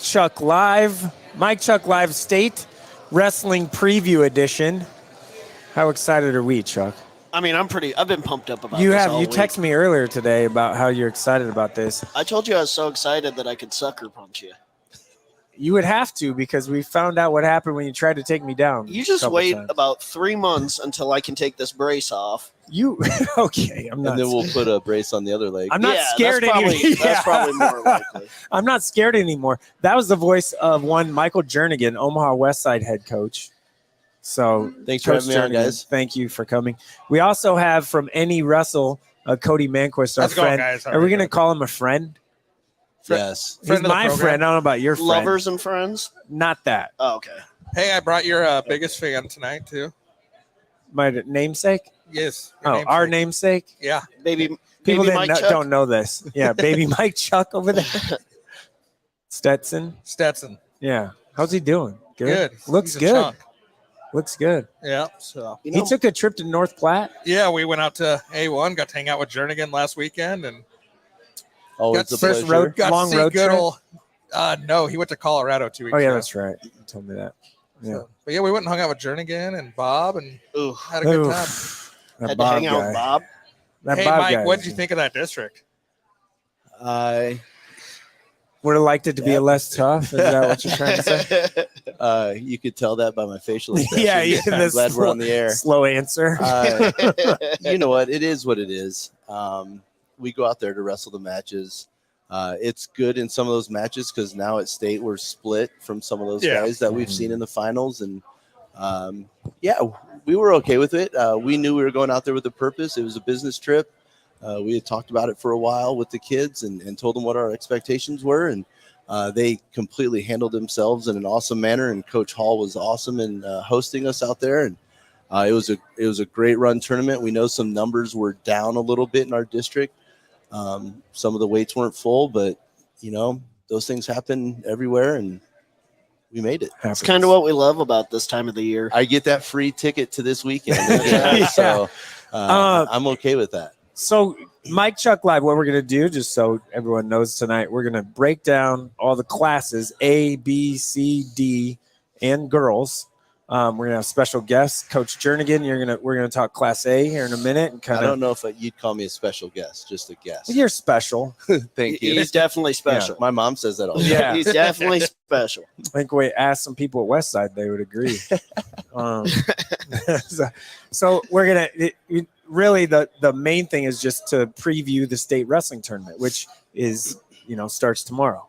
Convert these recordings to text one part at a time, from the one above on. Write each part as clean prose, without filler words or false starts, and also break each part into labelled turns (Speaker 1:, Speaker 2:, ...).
Speaker 1: Chuck Live State Wrestling Preview Edition. How excited are we, Chuck?
Speaker 2: I mean, I've been pumped up about
Speaker 1: this.
Speaker 2: You
Speaker 1: texted me earlier today about how you're excited about this.
Speaker 2: I told you I was so excited that I could sucker punch you.
Speaker 1: You would have to, because we found out what happened when you tried to take me down.
Speaker 2: You just wait about 3 months until I can take this brace off.
Speaker 1: Okay? I'm not.
Speaker 3: And then we'll put a brace on the other leg.
Speaker 1: I'm not scared anymore.
Speaker 2: That's probably more likely.
Speaker 1: I'm not scared anymore. That was the voice of one Michael Jernigan, Omaha Westside head coach. So
Speaker 3: thanks for having me on, guys.
Speaker 1: Thank you for coming. We also have from Any Wrestle, Cody Manquist, our friend.
Speaker 4: Guys.
Speaker 1: Are we going to call him a friend?
Speaker 3: Yes.
Speaker 1: He's my friend. I don't know about your friend.
Speaker 2: Lovers and friends?
Speaker 1: Not that.
Speaker 2: Oh, okay.
Speaker 4: Hey, I brought your biggest fan tonight, too.
Speaker 1: My namesake?
Speaker 4: Yes.
Speaker 1: Our namesake?
Speaker 4: Yeah.
Speaker 2: People
Speaker 1: that don't know this. Yeah, baby Mike Chuck over there. Stetson. Yeah. How's he doing?
Speaker 4: Good.
Speaker 1: Looks good. Looks good.
Speaker 4: Yeah. So
Speaker 1: he took a trip to North Platte.
Speaker 4: Yeah, we went out to A1, got to hang out with Jernigan last weekend, and
Speaker 3: always
Speaker 4: a first
Speaker 1: long road trip.
Speaker 4: No, he went to Colorado 2 weeks ago.
Speaker 1: Oh yeah, that's right. You told me that. Yeah.
Speaker 4: So, but yeah, we went and hung out with Jernigan and Bob, and had a good time.
Speaker 2: Had to hang out with Bob.
Speaker 4: Hey, Mike, what did you think of that district?
Speaker 3: I
Speaker 1: would have liked it to be less tough. Is that what you're trying to
Speaker 3: say? You could tell that by my facial expression.
Speaker 1: Yeah.
Speaker 3: I'm glad we're on the air.
Speaker 1: Slow answer.
Speaker 3: You know what? It is what it is. We go out there to wrestle the matches. It's good in some of those matches because now at state we're split from some of those guys that we've seen in the finals. And, we were okay with it. We knew we were going out there with a purpose. It was a business trip. We had talked about it for a while with the kids and told them what our expectations were. And they completely handled themselves in an awesome manner. And Coach Hall was awesome in hosting us out there. And it was a great run tournament. We know some numbers were down a little bit in our district. Some of the weights weren't full, but those things happen everywhere, and we made it.
Speaker 2: It's kind of what we love about this time of the year.
Speaker 3: I get that free ticket to this weekend, so I'm okay with that.
Speaker 1: So Mike Chuck Live, what we're going to do, just so everyone knows tonight, we're going to break down all the classes, A, B, C, D, and girls. We're gonna have special guests, Coach Jernigan. We're gonna talk Class A here in a minute, and
Speaker 3: I don't know if you'd call me a special guest, just a guest.
Speaker 1: You're special.
Speaker 3: Thank you.
Speaker 2: He's definitely special.
Speaker 3: Yeah, my mom says that all the time.
Speaker 2: Yeah, he's definitely special.
Speaker 1: I think we asked some people at Westside; they would agree. So we're gonna really the main thing is just to preview the state wrestling tournament, which is starts tomorrow.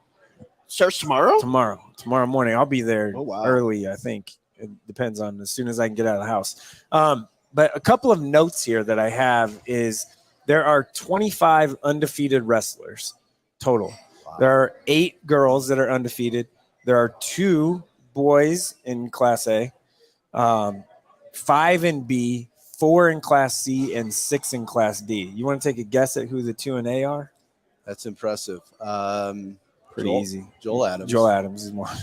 Speaker 2: Starts tomorrow?
Speaker 1: Tomorrow morning. I'll be there early, I think. It depends on as soon as I can get out of the house. But a couple of notes here that I have is there are 25 undefeated wrestlers total. Wow. There are 8 girls that are undefeated. There are 2 boys in Class A, 5 in B, 4 in Class C, and 6 in Class D. You want to take a guess at who the 2 in A are?
Speaker 3: That's impressive.
Speaker 1: Pretty easy.
Speaker 3: Joel Adams.
Speaker 1: Joel Adams is one.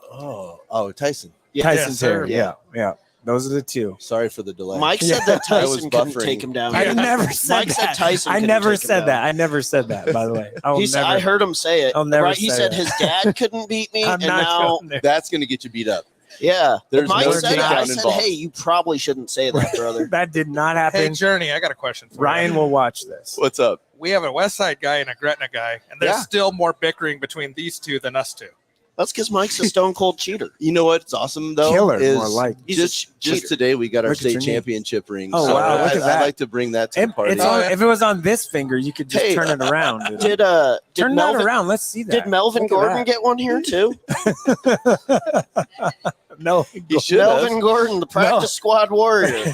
Speaker 3: Oh, Tyson.
Speaker 1: Tyson Terry. Yeah. Those are the 2.
Speaker 3: Sorry for the delay.
Speaker 2: Mike said that Tyson couldn't take him down.
Speaker 1: I never said that.
Speaker 2: Tyson
Speaker 1: I never said that. I never said that, by the way.
Speaker 2: I heard him say it.
Speaker 1: I'll never
Speaker 2: He said his dad couldn't beat me, and now
Speaker 3: that's going to get you beat up.
Speaker 2: Yeah.
Speaker 3: There's
Speaker 2: Mike
Speaker 3: no
Speaker 2: said,
Speaker 3: takedown
Speaker 2: I said,
Speaker 3: involved.
Speaker 2: hey, you probably shouldn't say that, brother.
Speaker 1: That did not happen.
Speaker 4: Hey, Journey, I got a question for
Speaker 1: Ryan
Speaker 4: you.
Speaker 1: will watch this.
Speaker 3: What's up?
Speaker 4: We have a Westside guy and a Gretna guy, and there's still more bickering between these 2 than us 2.
Speaker 2: That's because Mike's a stone cold cheater.
Speaker 3: You know what's awesome though?
Speaker 1: Killer,
Speaker 3: is
Speaker 1: more like.
Speaker 3: Just today we got our state championship ring.
Speaker 1: Oh, wow, look at that.
Speaker 3: I'd like to bring that to the party.
Speaker 1: If it was on this finger, you could just turn it around. Turn that around. Let's see that.
Speaker 2: Did Melvin Gordon get one here too?
Speaker 3: No, he should have.
Speaker 2: Melvin Gordon, the practice squad warrior.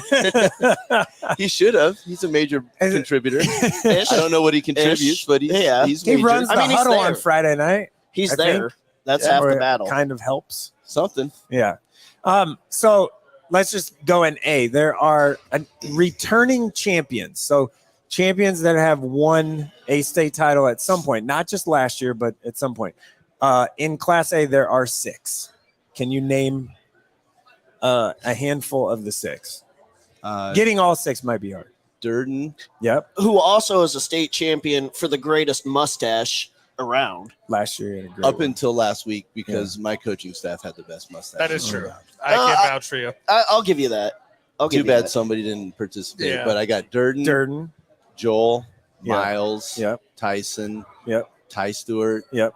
Speaker 3: He should have. He's a major contributor. I don't know what he contributes, but he's
Speaker 1: he
Speaker 3: major.
Speaker 1: runs the huddle on Friday night.
Speaker 2: He's there. That's half the battle.
Speaker 1: Kind of helps.
Speaker 3: Something.
Speaker 1: Yeah. So let's just go in A. There are returning champions. So champions that have won a state title at some point, not just last year, but at some point. In Class A, there are 6. Can you name a handful of the 6? Getting all 6 might be hard.
Speaker 3: Durden.
Speaker 1: Yep.
Speaker 2: Who also is a state champion for the greatest mustache around.
Speaker 1: Last year, he had a great
Speaker 3: Up
Speaker 1: one.
Speaker 3: until last week, because my coaching staff had the best mustache.
Speaker 4: That is true.
Speaker 3: around.
Speaker 4: I can vouch for you.
Speaker 2: I'll give you that. I'll give
Speaker 3: Too
Speaker 2: you
Speaker 3: bad
Speaker 2: that.
Speaker 3: somebody didn't participate.
Speaker 4: Yeah.
Speaker 3: But I got Durden, Joel,
Speaker 1: Yeah.
Speaker 3: Miles,
Speaker 1: Yep.
Speaker 3: Tyson,
Speaker 1: Yep.
Speaker 3: Ty Stewart.
Speaker 1: Yep.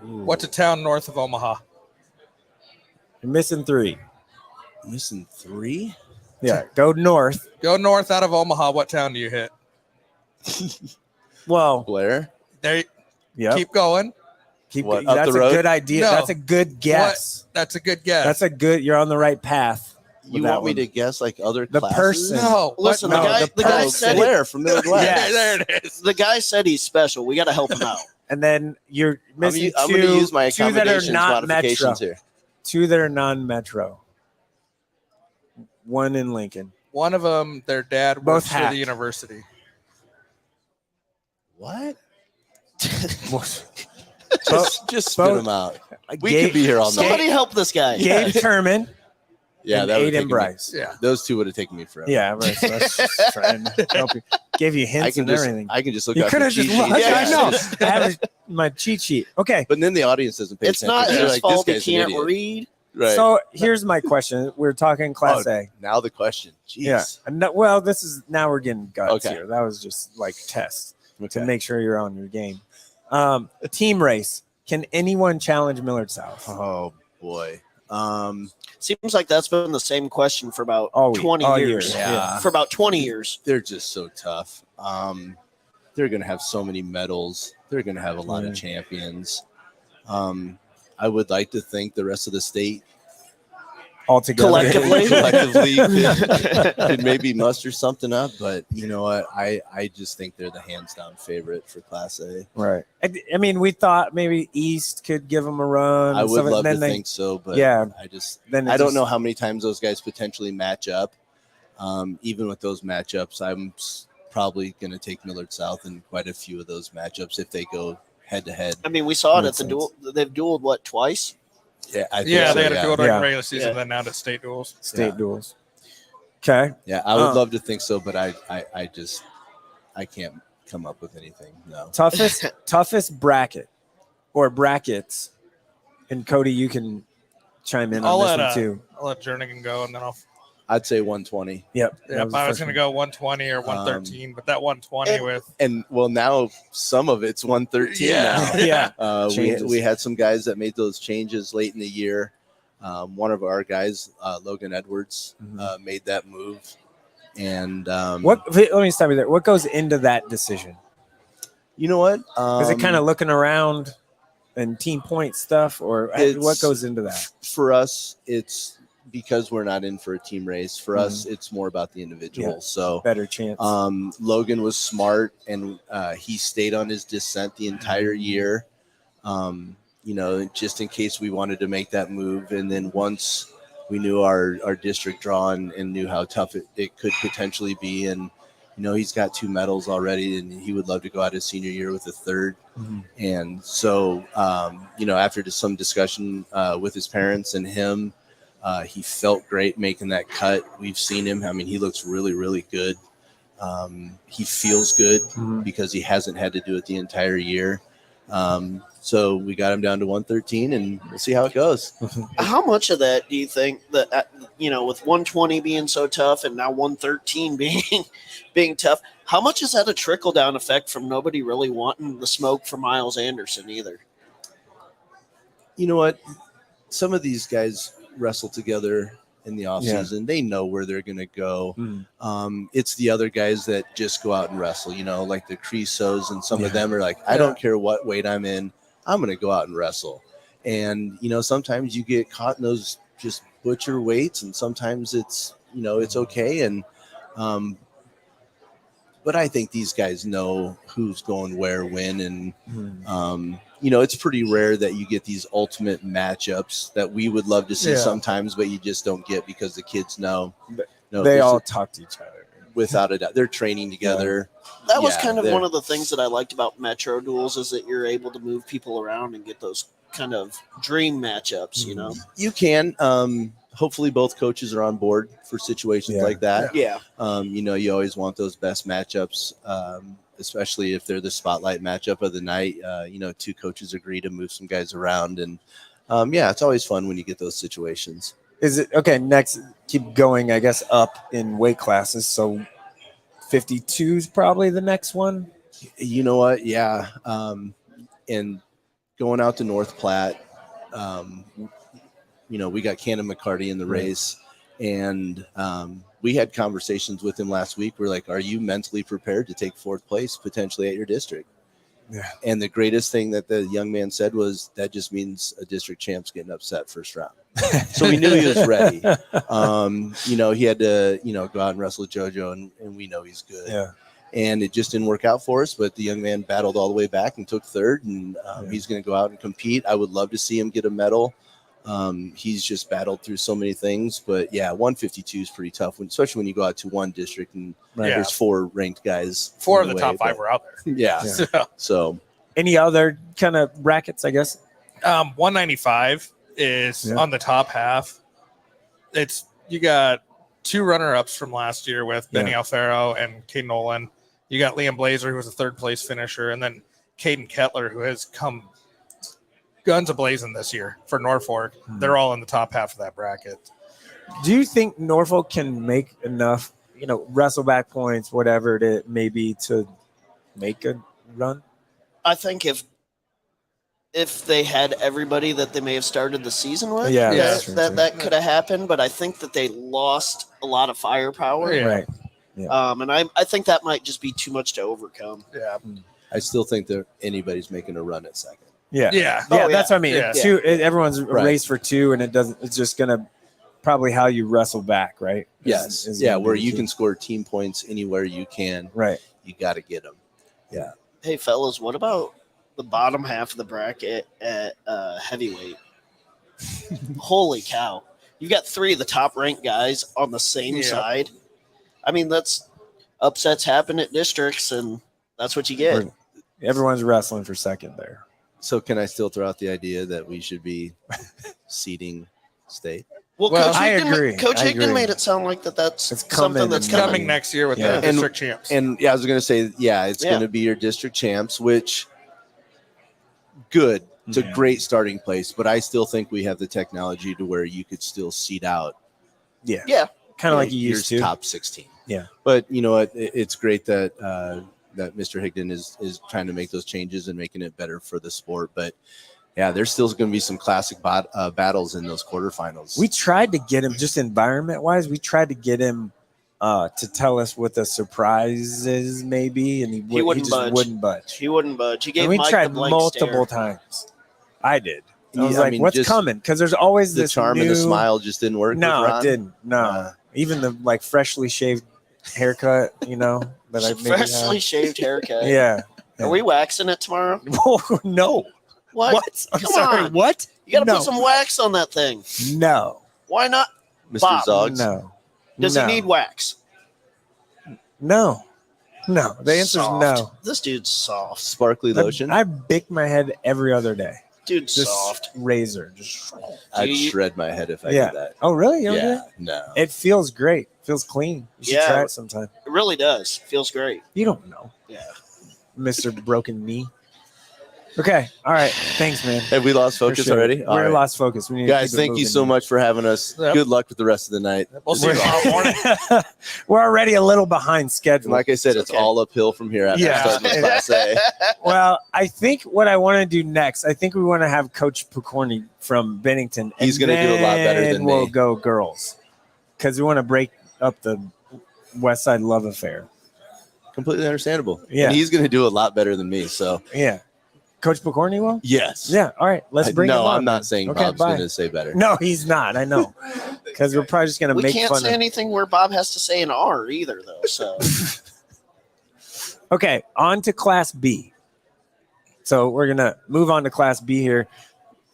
Speaker 4: What's a town north of Omaha?
Speaker 1: You're missing 3.
Speaker 3: Missing 3?
Speaker 1: Yeah. Go north.
Speaker 4: Go north out of Omaha. What town do you hit?
Speaker 1: Well,
Speaker 3: Blair.
Speaker 4: There.
Speaker 1: yeah.
Speaker 4: Keep going.
Speaker 3: What, up
Speaker 1: That's
Speaker 3: the
Speaker 1: a
Speaker 3: road?
Speaker 1: good idea.
Speaker 4: No.
Speaker 1: That's a good guess.
Speaker 4: That's a good guess.
Speaker 1: That's a good. You're on the right path.
Speaker 3: You
Speaker 1: with that
Speaker 3: want me
Speaker 1: one.
Speaker 3: to guess like other
Speaker 1: The
Speaker 3: classes?
Speaker 1: person.
Speaker 4: no.
Speaker 2: Listen,
Speaker 1: No,
Speaker 2: the guy
Speaker 3: Oh,
Speaker 2: said
Speaker 3: Blair from Midwest.
Speaker 1: Yes.
Speaker 4: There it is.
Speaker 2: the guy said he's special. We got to help him out.
Speaker 1: And then you're missing
Speaker 3: I'm going to use my
Speaker 1: two that are
Speaker 3: accommodations
Speaker 1: not metro.
Speaker 3: modifications here.
Speaker 1: 2 that are non-metro. 1 in Lincoln.
Speaker 4: One of them, their dad
Speaker 1: Both
Speaker 4: works for
Speaker 1: hacked.
Speaker 4: the university.
Speaker 3: What?
Speaker 1: Both-
Speaker 3: Just spit
Speaker 1: both-
Speaker 3: them out. We
Speaker 1: Gabe-
Speaker 3: could be here all night.
Speaker 2: Somebody help this guy.
Speaker 1: Gabe Turman
Speaker 3: Yeah,
Speaker 1: and
Speaker 3: that would
Speaker 1: Aiden
Speaker 3: take
Speaker 1: Bryce.
Speaker 4: Yeah.
Speaker 3: Those 2 would have taken me forever.
Speaker 1: Yeah, right. So that's just trying to help you. Gave you
Speaker 3: I
Speaker 1: hints
Speaker 3: can
Speaker 1: and
Speaker 3: just
Speaker 1: everything.
Speaker 3: I can just look
Speaker 1: You
Speaker 3: up
Speaker 1: could
Speaker 3: the
Speaker 1: have just
Speaker 3: cheat
Speaker 1: looked.
Speaker 3: sheet.
Speaker 1: I know.
Speaker 3: Yeah.
Speaker 1: I have my cheat sheet. Okay.
Speaker 3: But then the audience doesn't pay
Speaker 2: It's
Speaker 3: attention.
Speaker 2: not
Speaker 3: They're
Speaker 2: his
Speaker 3: like,
Speaker 2: fault he
Speaker 3: this guy's an
Speaker 2: can't
Speaker 3: idiot.
Speaker 2: read.
Speaker 3: Right.
Speaker 1: So here's my question. We're talking Class A.
Speaker 3: Now the question. Jeez.
Speaker 1: Yeah. And well, this is now we're getting guts
Speaker 3: Okay.
Speaker 1: here. That was just like tests
Speaker 3: Okay.
Speaker 1: to make sure you're on your game. Team race. Can anyone challenge Millard South?
Speaker 3: Oh boy.
Speaker 2: Seems like that's been the same question for about
Speaker 1: All
Speaker 2: 20 years.
Speaker 3: Yeah.
Speaker 2: For about 20 years.
Speaker 3: They're just so tough. They're going to have so many medals. They're going to have a lot of champions. I would like to think the rest of the state
Speaker 1: All together.
Speaker 2: Collectively.
Speaker 3: could maybe muster something up, but you know what? I just think they're the hands down favorite for Class A.
Speaker 1: Right. I mean, we thought maybe East could give them a run.
Speaker 3: I
Speaker 1: and
Speaker 3: would
Speaker 1: stuff, and
Speaker 3: love
Speaker 1: then
Speaker 3: to
Speaker 1: they-
Speaker 3: think so, but
Speaker 1: Yeah.
Speaker 3: I don't know how many times those guys potentially match up. Even with those matchups, I'm probably going to take Millard South in quite a few of those matchups if they go head to head.
Speaker 2: I mean, we saw it
Speaker 1: Makes
Speaker 2: at the duel. They've dueled, what, twice?
Speaker 3: Yeah, I think
Speaker 4: Yeah,
Speaker 3: so,
Speaker 4: they had a duel during
Speaker 1: Yeah.
Speaker 4: regular season,
Speaker 2: Yeah.
Speaker 4: then now to state duels.
Speaker 1: State
Speaker 3: Yeah.
Speaker 1: duels. Okay.
Speaker 3: Yeah, I would love to think so, but I can't come up with anything. No.
Speaker 1: Toughest bracket or brackets. And Cody, you can chime in
Speaker 4: I'll
Speaker 1: on this
Speaker 4: let,
Speaker 1: one too.
Speaker 4: I'll let Jernigan go, and then I'll.
Speaker 3: I'd say 120.
Speaker 1: Yep.
Speaker 4: Yeah,
Speaker 1: that the
Speaker 4: I was
Speaker 1: first
Speaker 4: going to
Speaker 1: one.
Speaker 4: go 120 or 113, but that 120 with.
Speaker 3: And well, now some of it's 113
Speaker 4: Yeah.
Speaker 3: now.
Speaker 1: Yeah.
Speaker 3: We
Speaker 1: Changes.
Speaker 3: had some guys that made those changes late in the year. One of our guys, Logan Edwards, made that move. And
Speaker 1: Let me stop you there. What goes into that decision?
Speaker 3: you know what?
Speaker 1: Is it kind of looking around and team point stuff, or
Speaker 3: It's-
Speaker 1: what goes into that?
Speaker 3: for us? It's because we're not in for a team race. For us, it's more about the individual.
Speaker 1: Yeah.
Speaker 3: So
Speaker 1: Better chance.
Speaker 3: Logan was smart, and he stayed on his descent the entire year. Just in case we wanted to make that move. And then once we knew our district draw and knew how tough it could potentially be, and he's got 2 medals already, and he would love to go out his senior year with a 3rd. And so, after just some discussion with his parents and him, he felt great making that cut. We've seen him. I mean, he looks really, really good. He feels good because he hasn't had to do it the entire year. So we got him down to 113, and we'll see how it goes.
Speaker 2: How much of that do you think that, with 120 being so tough and now 113 being tough, how much is that a trickle-down effect from nobody really wanting the smoke for Miles Anderson either?
Speaker 3: You know what? Some of these guys wrestle together in the offseason. They know where they're going to go. It's the other guys that just go out and wrestle, like the Cresos, and some of them are like, I don't care what weight I'm in. I'm going to go out and wrestle. And, sometimes you get caught in those just butcher weights, and sometimes it's, it's okay. And, but I think these guys know who's going where, when, and, it's pretty rare that you get these ultimate matchups that we would love to see sometimes, but you just don't get because the kids know.
Speaker 1: They all talk to each other.
Speaker 3: Without a doubt. They're training together.
Speaker 2: That was kind of one of the things that I liked about Metro duels, is that you're able to move people around and get those kind of dream matchups,
Speaker 3: You can. Hopefully both coaches are on board for situations like that.
Speaker 2: Yeah.
Speaker 3: You always want those best matchups. especially if they're the spotlight matchup of the night. Two coaches agree to move some guys around, and it's always fun when you get those situations.
Speaker 1: Is it okay? Next, keep going, I guess, up in weight classes. So 52 is probably the next one.
Speaker 3: You know what? Yeah. And going out to North Platte, we got Cannon McCarty in the race, and we had conversations with him last week. We're like, are you mentally prepared to take fourth place potentially at your district?
Speaker 1: Yeah.
Speaker 3: And the greatest thing that the young man said was, that just means a district champ's getting upset first round. So we knew he was ready. He had to, go out and wrestle with JoJo, and we know he's good.
Speaker 1: Yeah.
Speaker 3: And it just didn't work out for us, but the young man battled all the way back and took third, and he's going to go out and compete. I would love to see him get a medal. He's just battled through so many things, but 152 is pretty tough, especially when you go out to one district and there's 4 ranked guys.
Speaker 4: 4 of the top 5 were out there.
Speaker 3: Yeah. So
Speaker 1: any other kind of brackets, I guess?
Speaker 4: 195 is on the top half. You got 2 runner-ups from last year with Benny Alfaro and Caden Nolan. You got Liam Blazer, who was a 3rd place finisher, and then Caden Kettler, who has come guns a-blazing this year for Norfolk. They're all in the top half of that bracket.
Speaker 1: Do you think Norfolk can make enough, wrestle back points, whatever it may be, to make a run?
Speaker 2: I think if they had everybody that they may have started the season with, that could have happened. But I think that they lost a lot of firepower.
Speaker 4: Yeah.
Speaker 1: Right. Yeah.
Speaker 2: And I think that might just be too much to overcome.
Speaker 4: Yeah.
Speaker 3: I still think that anybody's making a run at second.
Speaker 1: Yeah.
Speaker 4: Yeah.
Speaker 1: That's what I mean.
Speaker 4: Yeah.
Speaker 1: Everyone's race for 2, and it's just going to probably how you wrestle back, right?
Speaker 3: Yes. Where you can score team points anywhere you can.
Speaker 1: Right.
Speaker 3: You got to get them.
Speaker 1: Yeah.
Speaker 2: Hey, fellas, what about the bottom half of the bracket at heavyweight? Holy cow. You've got 3 of the top-ranked guys on the same side. I mean, that's upsets happen at districts, and that's what you get.
Speaker 1: Everyone's wrestling for second there.
Speaker 3: So can I still throw out the idea that we should be seeding state?
Speaker 2: Well,
Speaker 1: Coach
Speaker 2: Higdon made it sound like that's something that's
Speaker 4: coming next year with the district champs.
Speaker 3: And I was going to say, it's going to be your district champs, which good. It's a great starting place, but I still think we have the technology to where you could still seed out.
Speaker 2: Yeah.
Speaker 1: Kind of like you used to.
Speaker 3: Top 16.
Speaker 1: Yeah.
Speaker 3: But you know what? It's great that that Mr. Higdon is trying to make those changes and making it better for the sport. But there's still going to be some classic battles in those quarterfinals.
Speaker 1: We tried to get him, just environment-wise, we tried to get him to tell us what the surprises may be, and he just wouldn't budge.
Speaker 2: He wouldn't budge. He gave
Speaker 1: and we
Speaker 2: Mike
Speaker 1: tried
Speaker 2: the blank
Speaker 1: multiple
Speaker 2: stare.
Speaker 1: times. I did. I was like, what's coming? Because there's always
Speaker 3: the
Speaker 1: this
Speaker 3: charm and the smile just didn't work.
Speaker 1: No,
Speaker 3: with Ron.
Speaker 1: it didn't. No. Even the freshly shaved haircut, that I maybe
Speaker 2: freshly shaved haircut.
Speaker 1: Yeah.
Speaker 2: Are we waxing it tomorrow?
Speaker 1: No.
Speaker 2: What?
Speaker 1: I'm
Speaker 2: Come
Speaker 1: sorry.
Speaker 2: on.
Speaker 1: What?
Speaker 2: You got to put some wax on that thing.
Speaker 1: No.
Speaker 2: Why not?
Speaker 3: Mr.
Speaker 2: Bob,
Speaker 3: Zoggs.
Speaker 1: No.
Speaker 2: Does he need wax?
Speaker 1: No. The answer is no.
Speaker 2: This dude's soft.
Speaker 3: Sparkly lotion.
Speaker 1: I bake my head every other day.
Speaker 2: Dude's
Speaker 1: Just
Speaker 2: soft.
Speaker 1: razor.
Speaker 3: I'd shred my head if I did that.
Speaker 1: Oh, really? You don't do
Speaker 3: Yeah,
Speaker 1: that?
Speaker 3: no.
Speaker 1: It feels great. Feels clean. You should try it sometime.
Speaker 2: It really does. Feels great.
Speaker 1: You don't know.
Speaker 2: Yeah.
Speaker 1: Mr. Broken Knee. Okay. All right. Thanks, man.
Speaker 3: Have we lost focus already? All
Speaker 1: We're
Speaker 3: right.
Speaker 1: lost focus. We need
Speaker 3: Guys,
Speaker 1: to keep it
Speaker 3: thank you
Speaker 1: moving
Speaker 3: so
Speaker 1: here.
Speaker 3: much for having us.
Speaker 4: Yep.
Speaker 3: Good luck with the rest of the night.
Speaker 4: We'll see you tomorrow morning.
Speaker 1: We're already a little behind
Speaker 3: And
Speaker 1: schedule.
Speaker 3: like I said,
Speaker 2: It's
Speaker 3: it's
Speaker 2: okay.
Speaker 3: all uphill from here after starting with Class A.
Speaker 1: Well, I think what I want to do next, I think we want to have Coach Picorni from Bennington.
Speaker 3: He's gonna do a lot better than me.
Speaker 1: We'll go girls because we want to break up the West Side love affair.
Speaker 3: Completely understandable.
Speaker 1: Yeah.
Speaker 3: And he's going to do a lot better than me. So,
Speaker 1: Yeah. Coach Picorni will?
Speaker 3: yes.
Speaker 1: Yeah. All right. Let's bring him
Speaker 3: No,
Speaker 1: on.
Speaker 3: I'm not saying
Speaker 1: Okay,
Speaker 3: Bob's
Speaker 1: bye.
Speaker 3: going to say better.
Speaker 1: No, he's not. I know. Because we're probably just going to
Speaker 2: We
Speaker 1: make
Speaker 2: can't
Speaker 1: fun
Speaker 2: say
Speaker 1: of
Speaker 2: anything where Bob has to say an R either, though. So
Speaker 1: Okay, on to Class B. So we're gonna move on to Class B here.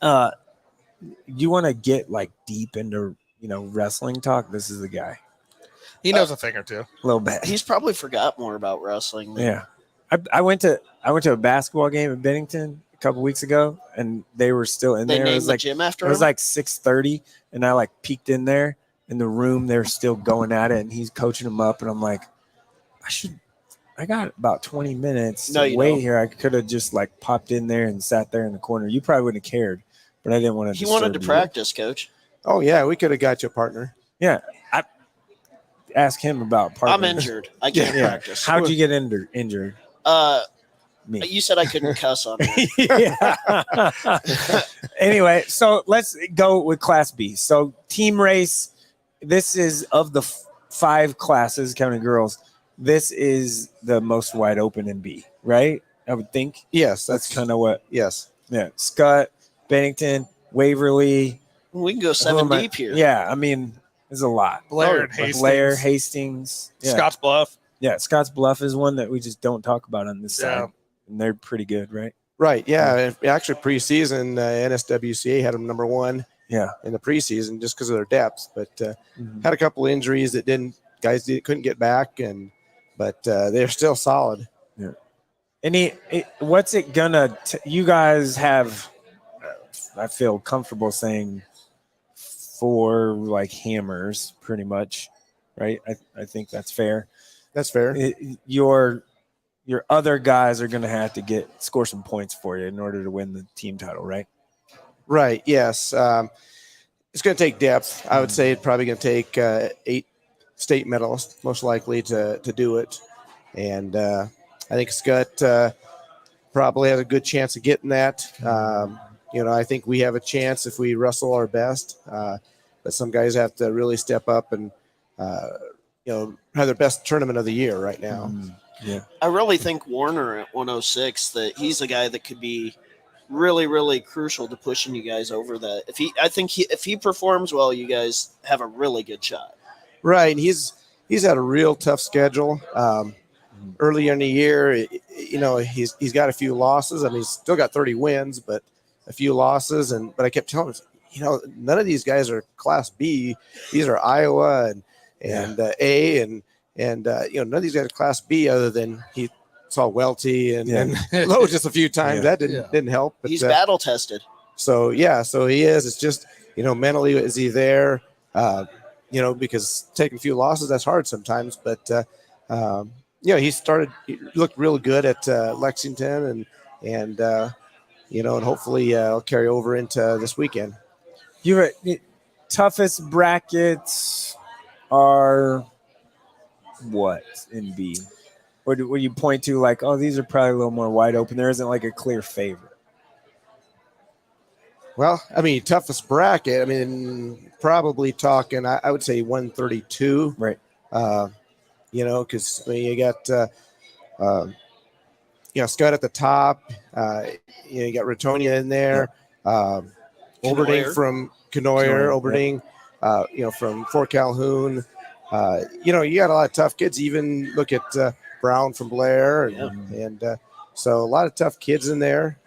Speaker 1: You want to get like deep into wrestling talk? This is the guy.
Speaker 4: He knows a thing or two.
Speaker 1: A little bit.
Speaker 2: he's probably forgot more about wrestling. Than
Speaker 1: Yeah, I went to a basketball game in Bennington a couple weeks ago, and they were still in
Speaker 2: They
Speaker 1: there. It
Speaker 2: named
Speaker 1: was
Speaker 2: the
Speaker 1: like
Speaker 2: gym after
Speaker 1: it was
Speaker 2: him?
Speaker 1: like 6:30, and I like peeked in there in the room. They were still going at it, and he's coaching them up, and I'm like, I should I got about 20 minutes
Speaker 2: No,
Speaker 1: to
Speaker 2: you
Speaker 1: wait
Speaker 2: don't.
Speaker 1: here. I could have just like popped in there and sat there in the corner. You probably wouldn't have cared, but I didn't want to.
Speaker 2: He wanted to practice, Coach.
Speaker 5: Oh yeah, we could have got you a partner.
Speaker 1: Yeah, I ask him about partners.
Speaker 2: I'm injured. I can't practice.
Speaker 1: How'd you get injured? Me.
Speaker 2: You said I couldn't cuss on here.
Speaker 1: Yeah. Anyway, so let's go with Class B. So team race. This is of the 5 classes, counting girls. This is the most wide open in B, right? I would think.
Speaker 5: Yes,
Speaker 1: That's kind of what.
Speaker 5: yes.
Speaker 1: Yeah, Scott, Bennington, Waverly.
Speaker 2: We can go
Speaker 1: who
Speaker 2: 7
Speaker 1: am I-
Speaker 2: deep here.
Speaker 1: Yeah, I mean, there's a lot.
Speaker 4: Blair and Hastings.
Speaker 1: Blair, Hastings. Yeah.
Speaker 4: Scott's Bluff.
Speaker 1: Yeah, Scotts Bluff is one that we just don't talk about on this
Speaker 4: Yeah.
Speaker 1: side. And they're pretty good, right?
Speaker 5: Right. Yeah. Actually, preseason, NSWCA had them number 1
Speaker 1: Yeah.
Speaker 5: in the preseason just because of their depth, but
Speaker 1: Mhm.
Speaker 5: had a couple of injuries that couldn't get back, but they're still solid.
Speaker 1: What's it gonna? You guys have, I feel comfortable saying, 4 like hammers, pretty much, right? I think that's fair.
Speaker 5: That's fair.
Speaker 1: Your other guys are gonna have to score some points for you in order to win the team title, right?
Speaker 5: Right. Yes. It's going to take depth. I would say it's probably going to take 8 state medalists, most likely, to do it. And I think Scott probably has a good chance of getting that. I think we have a chance if we wrestle our best. But some guys have to really step up and, have their best tournament of the year right now.
Speaker 1: Yeah.
Speaker 2: I really think Warner at 106, that he's a guy that could be really, really crucial to pushing you guys over that. If he performs well, you guys have a really good shot.
Speaker 5: Right. And he's had a real tough schedule. Earlier in the year, he's got a few losses. I mean, he's still got 30 wins, but a few losses. But I kept telling him, none of these guys are Class B. These are Iowa and A, and none of these guys are Class B other than he saw Welty and Lowe just a few times.
Speaker 1: Yeah.
Speaker 5: That didn't help. But,
Speaker 2: He's battle tested.
Speaker 5: So he is. It's just, mentally, is he there? Because taking a few losses, that's hard sometimes. But, he looked really good at Lexington and hopefully he'll carry over into this weekend.
Speaker 1: Your toughest brackets are what in B? Or would you point to like, oh, these are probably a little more wide open? There isn't like a clear favorite.
Speaker 5: Well, I mean, toughest bracket. I mean, probably talking. I would say 132.
Speaker 1: Right.
Speaker 5: Because you got Scott at the top. You got Ratonia in there. Oberding from Conoyer. Oberding, from Fort Calhoun. You got a lot of tough kids. Even look at Brown from Blair, and so a lot of tough kids in there.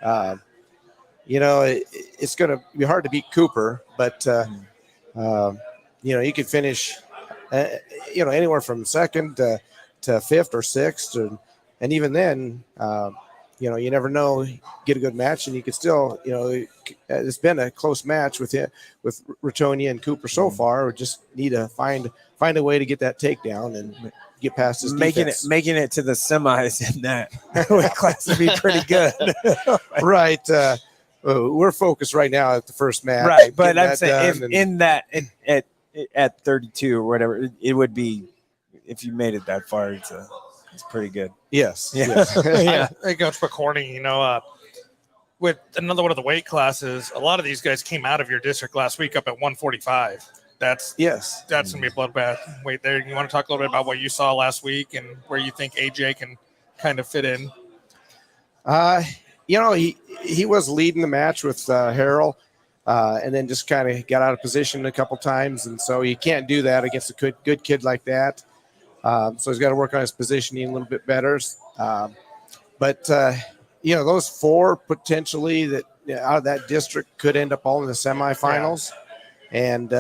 Speaker 5: It's going to be hard to beat Cooper, but you can finish, anywhere from second to 5th or 6th, and even then, you never know. Get a good match, and you could still, it's been a close match with Ratonia and Cooper so far. We just need to find a way to get that takedown and get past this defense.
Speaker 1: Making it to the semis in that weight class would be pretty good.
Speaker 5: Right. We're focused right now at the first match.
Speaker 1: Right, but I'm saying at 32 or whatever, it would be, if you made it that far, it's pretty good.
Speaker 5: Yes.
Speaker 1: Yeah.
Speaker 5: Yes.
Speaker 1: Yeah.
Speaker 4: Hey, Coach McCorney, with another one of the weight classes, a lot of these guys came out of your district last week up at 145. That's going to be a bloodbath. Wait there. You want to talk a little bit about what you saw last week and where you think AJ can kind of fit in?
Speaker 5: He was leading the match with Harrell, and then just kind of got out of position a couple times, and so you can't do that against a good kid like that. So he's got to work on his positioning a little bit better. But those 4 potentially that out of that district could end up all in the semifinals, and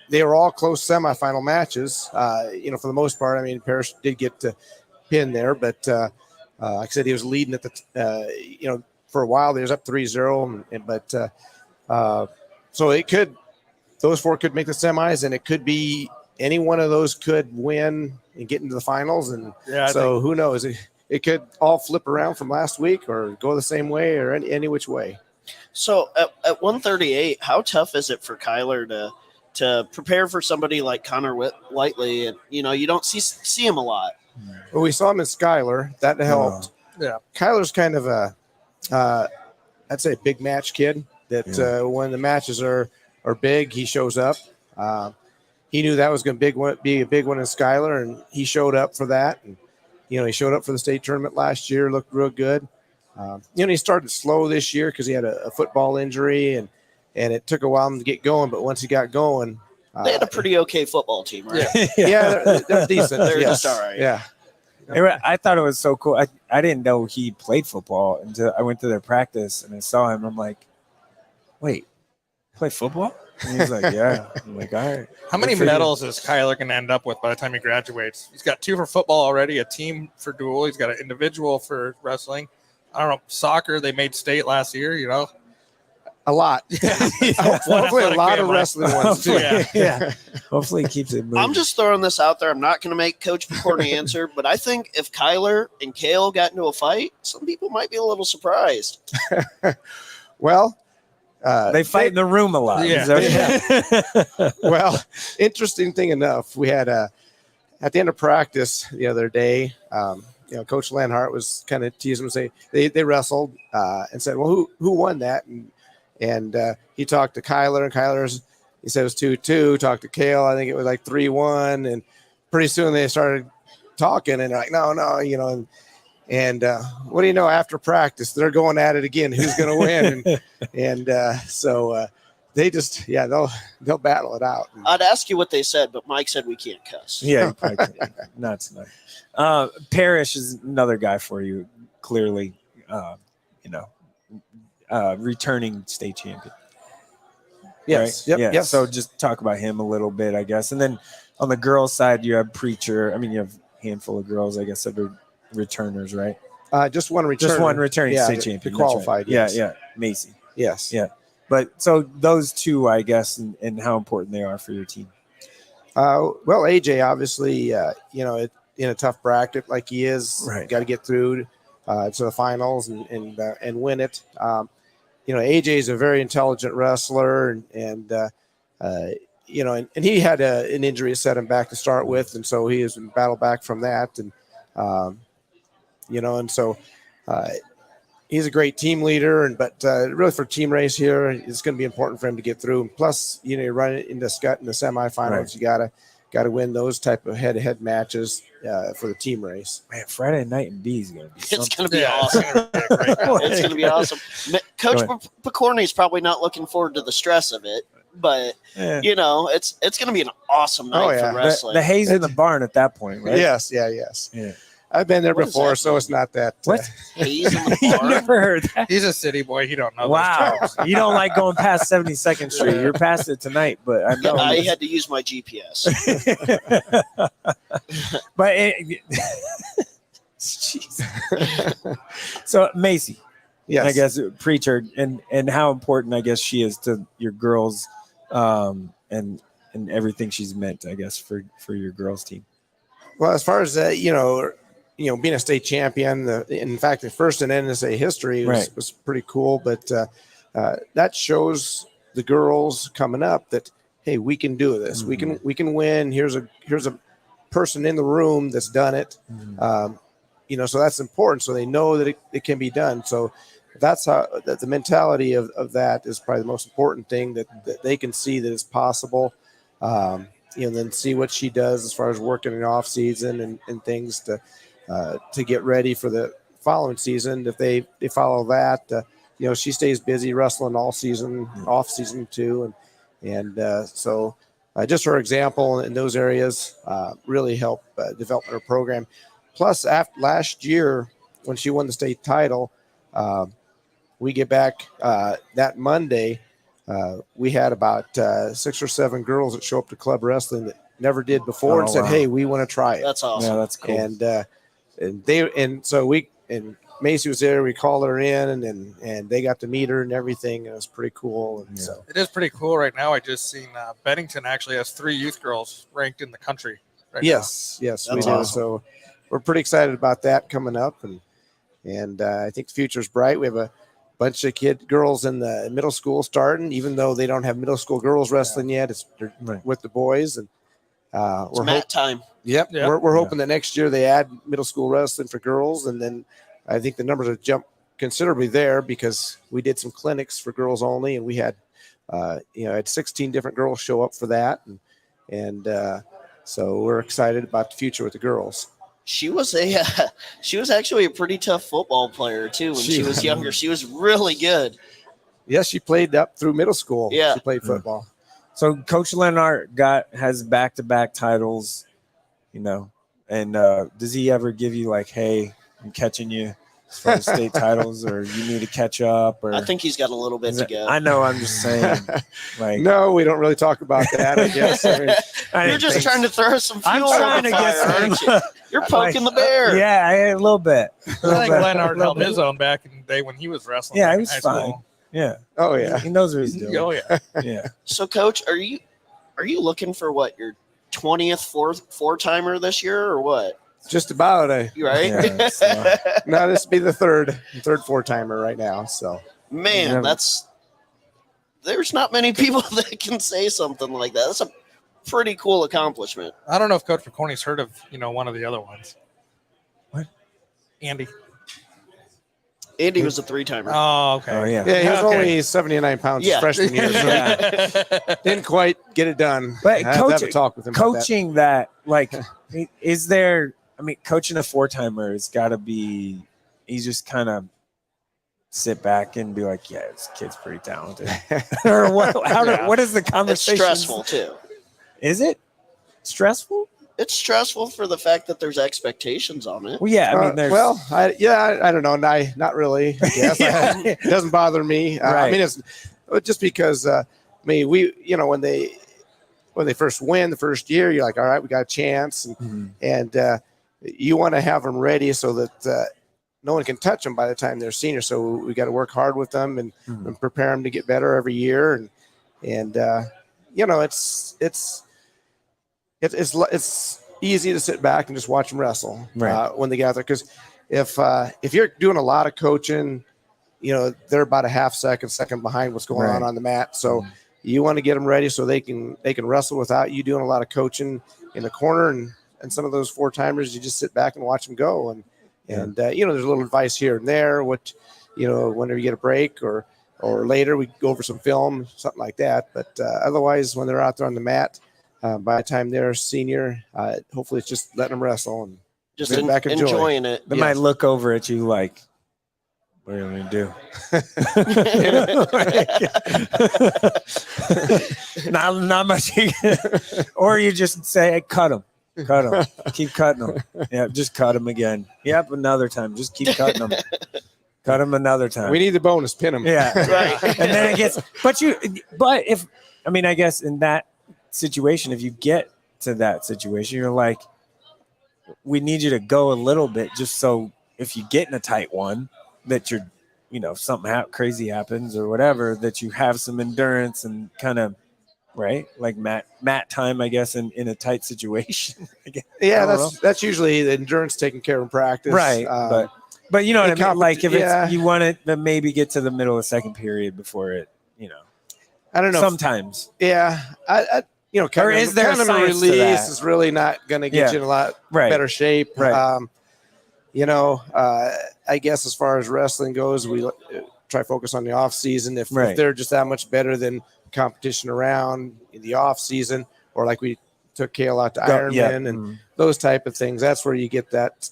Speaker 5: they were all close semifinal matches. For the most part. I mean, Parrish did get to pin there, but like I said, he was leading at the for a while. He was up 3-0, but so those 4 could make the semis, and it could be any one of those could win and get into the finals. And so who knows? It could all flip around from last week or go the same way or any which way.
Speaker 2: So at 138, how tough is it for Kyler to prepare for somebody like Connor Whiteley? And, you know, you don't see him a lot.
Speaker 5: Well, we saw him in Skyler. That helped.
Speaker 4: Yeah.
Speaker 5: Kyler's kind of I'd say a big match kid that when the matches are big, he shows up. He knew that was going to be a big one in Skyler, and he showed up for that. And, you know, he showed up for the state tournament last year, looked real good. You know, he started slow this year because he had a football injury, and it took a while to get going. But once he got going,
Speaker 2: they had a pretty okay football team, right?
Speaker 5: Yeah, they're decent.
Speaker 2: They're
Speaker 5: yes.
Speaker 2: just all right.
Speaker 5: Yeah.
Speaker 1: I thought it was so cool. I didn't know he played football until I went to their practice and I saw him. I'm like, wait, play football? And he's like, yeah. I'm like, all right.
Speaker 4: How many medals is Kyler going to end up with by the time he graduates? He's got 2 for football already, a team for dual. He's got an individual for wrestling. I don't know, soccer, they made state last year, you know?
Speaker 5: A lot. Hopefully a lot of wrestling ones, too.
Speaker 1: Yeah. Hopefully he keeps it moving.
Speaker 2: I'm just throwing this out there. I'm not going to make Coach McCourtney answer, but I think if Kyler and Kale got into a fight, some people might be a little surprised.
Speaker 5: Well,
Speaker 1: they fight in the room a lot.
Speaker 4: Yeah.
Speaker 5: Well, interesting thing enough, we had at the end of practice the other day, you know, Coach Lanhart was kind of teasing them, say they wrestled and said, well, who won that? And he talked to Kyler, and he said it was 2-2. Talked to Kale, I think it was like 3-1. And pretty soon they started talking, and they're like, no, you know. And what do you know? After practice, they're going at it again. Who's going to win? So they just, they'll battle it out.
Speaker 2: I'd ask you what they said, but Mike said we can't cuss.
Speaker 1: Yeah, not tonight. Parrish is another guy for you, clearly. You know, returning state champion.
Speaker 5: Yes.
Speaker 1: Right?
Speaker 5: Yep.
Speaker 1: Yeah. So just talk about him a little bit, I guess. And then on the girls' side, you have Preacher. I mean, you have a handful of girls, I guess, that are returners, right?
Speaker 5: Just one return.
Speaker 1: Just one returning state champion.
Speaker 5: The qualified.
Speaker 1: Right.
Speaker 5: Yes.
Speaker 1: Yeah. Macy.
Speaker 5: Yes.
Speaker 1: Yeah. But so those two, I guess, and how important they are for your team.
Speaker 5: Well, AJ, obviously, you know, in a tough bracket like he is,
Speaker 1: right,
Speaker 5: got to get through to the finals and win it. You know, AJ is a very intelligent wrestler, and you know, and he had an injury that set him back to start with, and so he has battled back from that, and you know, and so he's a great team leader, but really for team race here, it's going to be important for him to get through. And plus, you know, you run into Scott in the semifinals, right, you gotta win those type of head-to-head matches for the team race.
Speaker 1: Man, Friday night in B is going to be something.
Speaker 2: It's going to be awesome. It's going to be awesome. Coach McCourtney's probably not looking forward to the stress of it, but you know, it's going to be an awesome night for wrestling.
Speaker 1: The hay's in the barn at that point, right?
Speaker 5: Yes. Yeah. I've been there before, so it's not that.
Speaker 1: What?
Speaker 2: Haze in the barn?
Speaker 1: I've never heard that.
Speaker 4: He's a city boy. He don't know.
Speaker 1: Wow. You don't like going past 72nd Street. You're past it tonight, but I know.
Speaker 2: I had to use my GPS.
Speaker 1: But so Macy,
Speaker 5: yes,
Speaker 1: I guess Preacher, and how important I guess she is to your girls, and everything she's meant, I guess, for your girls team.
Speaker 5: Well, as far as you know, being a state champion, in fact, the first in NSA history was pretty cool. But that shows the girls coming up that, hey, we can do this. Mm-hmm. We can win. Here's a person in the room that's done it. Mm-hmm. You know, so that's important. So they know that it can be done. So that's how the mentality of that is probably the most important thing, that they can see that it's possible. You know, then see what she does as far as working in off season and things to get ready for the following season. If they follow that, you know, she stays busy wrestling all season, off season too, and so just her example in those areas really help develop her program. Plus, after last year when she won the state title, we get back that Monday. We had about 6 or 7 girls that show up to club wrestling that never did before and said, "Hey, we want to try it."
Speaker 2: That's awesome.
Speaker 1: Yeah, that's cool.
Speaker 5: And Macy was there. We called her in, and they got to meet her and everything. It was pretty cool. And so
Speaker 4: It is pretty cool right now. I just seen Bennington actually has 3 youth girls ranked in the country right
Speaker 5: yes, we
Speaker 2: That's
Speaker 5: do.
Speaker 2: awesome.
Speaker 5: So we're pretty excited about that coming up, and I think the future's bright. We have a bunch of girls in the middle school starting, even though they don't have middle school girls wrestling yet. It's with the boys, and
Speaker 2: It's mat time.
Speaker 5: Yep.
Speaker 4: Yeah.
Speaker 5: We're hoping that next year they add middle school wrestling for girls, and then I think the numbers will jump considerably there because we did some clinics for girls only, and we had had 16 different girls show up for that, and so we're excited about the future with the girls.
Speaker 2: She was actually a pretty tough football player too when she was younger. She was really good.
Speaker 5: Yes, she played up through middle school.
Speaker 2: Yeah.
Speaker 5: She played football.
Speaker 1: So Coach Lenart has back-to-back titles, and does he ever give you like, hey, I'm catching you as far as state titles, or you need to catch up? Or
Speaker 2: I think he's got a little bit to go.
Speaker 1: I know. I'm just saying. Like,
Speaker 5: No, we don't really talk about that, I guess. I mean,
Speaker 2: You're just trying to throw some
Speaker 1: I'm
Speaker 2: fuel
Speaker 1: trying
Speaker 2: on the
Speaker 1: to get
Speaker 2: fire, aren't
Speaker 1: some.
Speaker 2: you? You're poking the bear.
Speaker 1: Yeah, a little bit.
Speaker 4: I think Leonard held his own back in the day when he was wrestling.
Speaker 1: Yeah,
Speaker 4: back
Speaker 1: he
Speaker 4: in
Speaker 1: was
Speaker 4: high
Speaker 1: fine.
Speaker 4: school.
Speaker 1: Yeah.
Speaker 5: oh, yeah.
Speaker 1: He knows what he's doing.
Speaker 4: Oh yeah.
Speaker 1: Yeah.
Speaker 2: So, Coach, are you looking for what, your 20th four-timer this year, or what?
Speaker 5: Just about.
Speaker 2: You right?
Speaker 1: Yeah, so-
Speaker 5: No, this will be the third four-timer right now. So
Speaker 2: Man,
Speaker 1: Yeah.
Speaker 2: there's not many people that can say something like that. That's a pretty cool accomplishment.
Speaker 4: I don't know if Coach McCorney's heard of one of the other ones.
Speaker 1: What?
Speaker 4: Andy.
Speaker 2: Andy was a 3-timer.
Speaker 4: Oh, okay.
Speaker 1: Oh yeah.
Speaker 5: yeah, he was
Speaker 4: Okay.
Speaker 5: only 79 pounds his
Speaker 2: Yeah.
Speaker 5: freshman year, so he didn't quite get it done.
Speaker 1: But
Speaker 5: I have to have a talk with him. about that.
Speaker 1: Coaching that, like, is there? I mean, coaching a 4-timer has got to be. He's just kind of sit back and be like, "Yeah, this kid's pretty talented," or what? What is the
Speaker 2: It's
Speaker 1: conversation?
Speaker 2: stressful, too.
Speaker 1: Is it stressful?
Speaker 2: It's stressful for the fact that there's expectations on it.
Speaker 1: Well, yeah. I mean, there's.
Speaker 5: I don't know. Not really. I guess
Speaker 1: Yeah.
Speaker 5: it doesn't bother me. I
Speaker 1: Right.
Speaker 5: mean, it's just because we when they first win the first year, you're like, all right, we got a chance, and you want to have them ready so that no one can touch them by the time they're senior. So we got to work hard with them and prepare them to get better every year, and it's easy to sit back and just watch them wrestle when they get out there. Because if you're doing a lot of coaching, they're about a half second behind what's going on the mat. So you want to get them ready so they can wrestle without you doing a lot of coaching in the corner. And some of those 4-timers, you just sit back and watch them go. And there's a little advice here and there. Whenever you get a break or later, we go over some film, something like that. But otherwise, when they're out there on the mat, by the time they're senior, hopefully it's just letting them wrestle and
Speaker 2: Just
Speaker 5: sit back and
Speaker 2: enjoying it.
Speaker 1: They might look over at you like, "What are you going to do?" not much. Or you just say, hey, cut them. Keep cutting them. Yeah, just cut them again. Yep, another time. Just keep cutting them. Cut them another time.
Speaker 5: We need the bonus, pin them.
Speaker 1: Yeah,
Speaker 2: Right.
Speaker 1: And then it gets. I guess in that situation, if you get to that situation, you're like, we need you to go a little bit, just so if you get in a tight one, that you're, something crazy happens or whatever, that you have some endurance and kind of. Right, like mat time, I guess, in a tight situation.
Speaker 5: Yeah, that's usually the endurance taken care of in practice.
Speaker 1: Right, but you know what I mean. Like if
Speaker 5: yeah.
Speaker 1: you want to maybe get to the middle of second period before it,
Speaker 5: I don't know.
Speaker 1: Sometimes,
Speaker 5: Yeah,
Speaker 1: Or is there
Speaker 5: kind of a
Speaker 1: science to
Speaker 5: release
Speaker 1: that?
Speaker 5: is really not going to get you in a lot better shape.
Speaker 1: Right.
Speaker 5: I guess as far as wrestling goes, we try to focus on the off season. If they're just that much better than competition around in the off season, or like we took Kale out to Ironman and those type of things, that's where you get that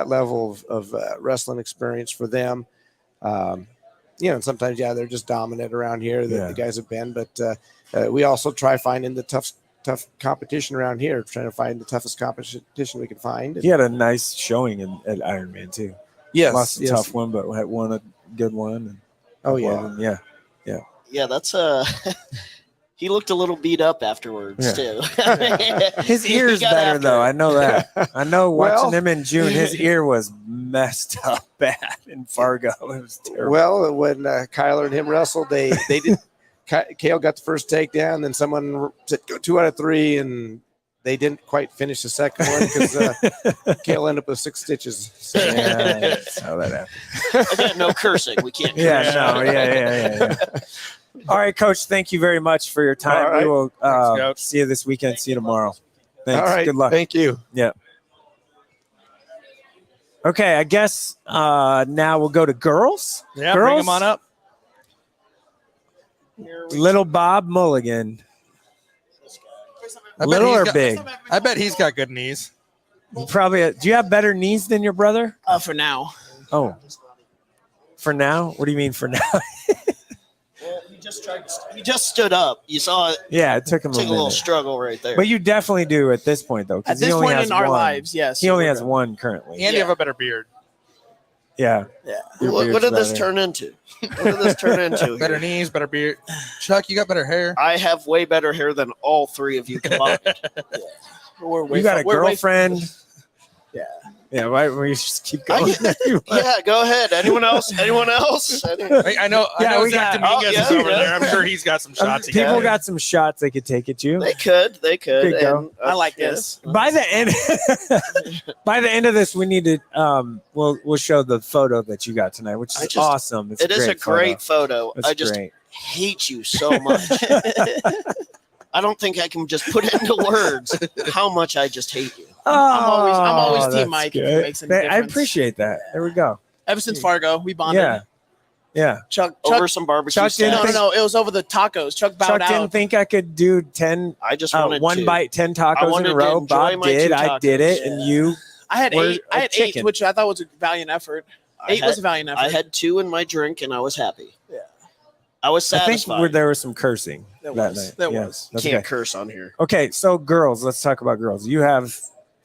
Speaker 5: level of wrestling experience for them. And sometimes they're just dominant around here that the guys have been, but we also try finding the tough competition around here, trying to find the toughest competition we can find.
Speaker 1: he had a nice showing at Ironman too.
Speaker 5: Yes,
Speaker 1: Lost a tough one, but had won a good one.
Speaker 5: Yeah.
Speaker 2: Yeah, that's He looked a little beat up afterwards too.
Speaker 1: His
Speaker 2: He
Speaker 1: ear's
Speaker 2: got
Speaker 1: better
Speaker 2: after
Speaker 1: though.
Speaker 2: it.
Speaker 1: I know that. I know watching
Speaker 5: Well-
Speaker 1: him in June, his ear was messed up bad in Fargo. It was terrible.
Speaker 5: Well, when Kyler and him wrestled, they did. Kale got the first takedown, then someone said go 2 out of 3, and they didn't quite finish the second one because Kale ended up with 6 stitches. So,
Speaker 1: yeah, that's how that happened.
Speaker 2: Again, no cursing. We can't.
Speaker 1: Yeah,
Speaker 2: curse.
Speaker 1: no, yeah. All right, Coach. Thank you very much for your time.
Speaker 5: All right.
Speaker 1: We will
Speaker 4: Thanks, Coach.
Speaker 1: see you this weekend. See you tomorrow. Thanks.
Speaker 5: all right,
Speaker 1: Good luck.
Speaker 5: Thank you.
Speaker 1: Yeah. Okay, I guess now we'll go to girls.
Speaker 4: Yeah,
Speaker 1: girls?
Speaker 4: bring them on up.
Speaker 1: Little Bob Mulligan.
Speaker 4: I bet
Speaker 1: Little
Speaker 4: he's
Speaker 1: or
Speaker 4: got-
Speaker 1: big?
Speaker 4: I bet he's got good knees.
Speaker 1: You probably. Do you have better knees than your brother?
Speaker 2: For now.
Speaker 1: Oh. For now? What do you mean for now?
Speaker 2: Well, he just stood up. You saw it.
Speaker 1: Yeah, it took him
Speaker 2: Took
Speaker 1: a
Speaker 2: a little
Speaker 1: minute.
Speaker 2: struggle right there.
Speaker 1: But you definitely do at this point, though. 'cause
Speaker 6: At
Speaker 1: he
Speaker 6: this
Speaker 1: only
Speaker 6: point
Speaker 1: has
Speaker 6: in our
Speaker 1: one.
Speaker 6: lives, yes.
Speaker 1: He only has one currently.
Speaker 4: And you have a better beard.
Speaker 1: Yeah. Your
Speaker 2: what
Speaker 1: beard's
Speaker 2: did this
Speaker 1: better.
Speaker 2: turn into? What did this turn into?
Speaker 4: Better
Speaker 2: here?
Speaker 4: knees, better beard. Chuck, you got better hair.
Speaker 2: I have way better hair than all 3 of you combined.
Speaker 1: You got a girlfriend?
Speaker 6: Yeah.
Speaker 1: Yeah, why don't we just keep going?
Speaker 2: Yeah, go ahead. Anyone else? Anyone else?
Speaker 4: I know.
Speaker 1: Yeah,
Speaker 4: I know
Speaker 1: we
Speaker 4: Zach
Speaker 1: got-
Speaker 4: Dominguez
Speaker 2: Oh,
Speaker 4: is
Speaker 2: yeah,
Speaker 4: over
Speaker 2: yeah.
Speaker 4: there. I'm sure he's got some shots. he can
Speaker 1: People
Speaker 4: take.
Speaker 1: got some shots they could take at you.
Speaker 2: They could.
Speaker 1: There you go.
Speaker 2: And,
Speaker 6: I like
Speaker 2: yeah.
Speaker 6: this.
Speaker 1: By the end, by the end of this, we need to we'll show the photo that you got tonight, which is awesome. It's
Speaker 2: It is a great
Speaker 1: photo.
Speaker 2: photo.
Speaker 1: It's
Speaker 2: I just
Speaker 1: great.
Speaker 2: hate you so much. I don't think I can just put into words how much I just hate you.
Speaker 6: I'm always Team
Speaker 1: that's
Speaker 6: Mike if it
Speaker 1: good.
Speaker 6: makes any
Speaker 1: I
Speaker 6: difference.
Speaker 1: appreciate that. There we go.
Speaker 6: Ever since Fargo, we bonded.
Speaker 1: Yeah.
Speaker 6: Chuck,
Speaker 2: Over some barbecue
Speaker 1: Chuck didn't
Speaker 2: sauce.
Speaker 6: no, it was over the tacos. Chuck bowed
Speaker 1: Chuck
Speaker 6: out.
Speaker 1: didn't think I could do 10
Speaker 2: I just wanted
Speaker 1: one
Speaker 2: to.
Speaker 1: bite 10
Speaker 2: I
Speaker 1: tacos
Speaker 2: wanted
Speaker 1: in a
Speaker 2: to
Speaker 1: row.
Speaker 2: enjoy
Speaker 1: Bob
Speaker 2: my
Speaker 1: did.
Speaker 2: 2
Speaker 1: I did
Speaker 2: tacos.
Speaker 1: it, and you.
Speaker 6: I had
Speaker 1: Where's
Speaker 6: 8.
Speaker 1: a
Speaker 6: I had 8,
Speaker 1: chicken?
Speaker 6: which I thought was a valiant effort. 8 was a valiant effort.
Speaker 2: I had 2 in my drink, and I was happy.
Speaker 6: Yeah.
Speaker 2: I was
Speaker 1: I think
Speaker 2: satisfied.
Speaker 1: there was some cursing
Speaker 6: There
Speaker 1: that
Speaker 6: was.
Speaker 1: night.
Speaker 6: There
Speaker 1: Yeah,
Speaker 6: was.
Speaker 1: that's
Speaker 2: Can't
Speaker 1: okay.
Speaker 2: curse on here.
Speaker 1: Okay, so girls. Let's talk about girls. You have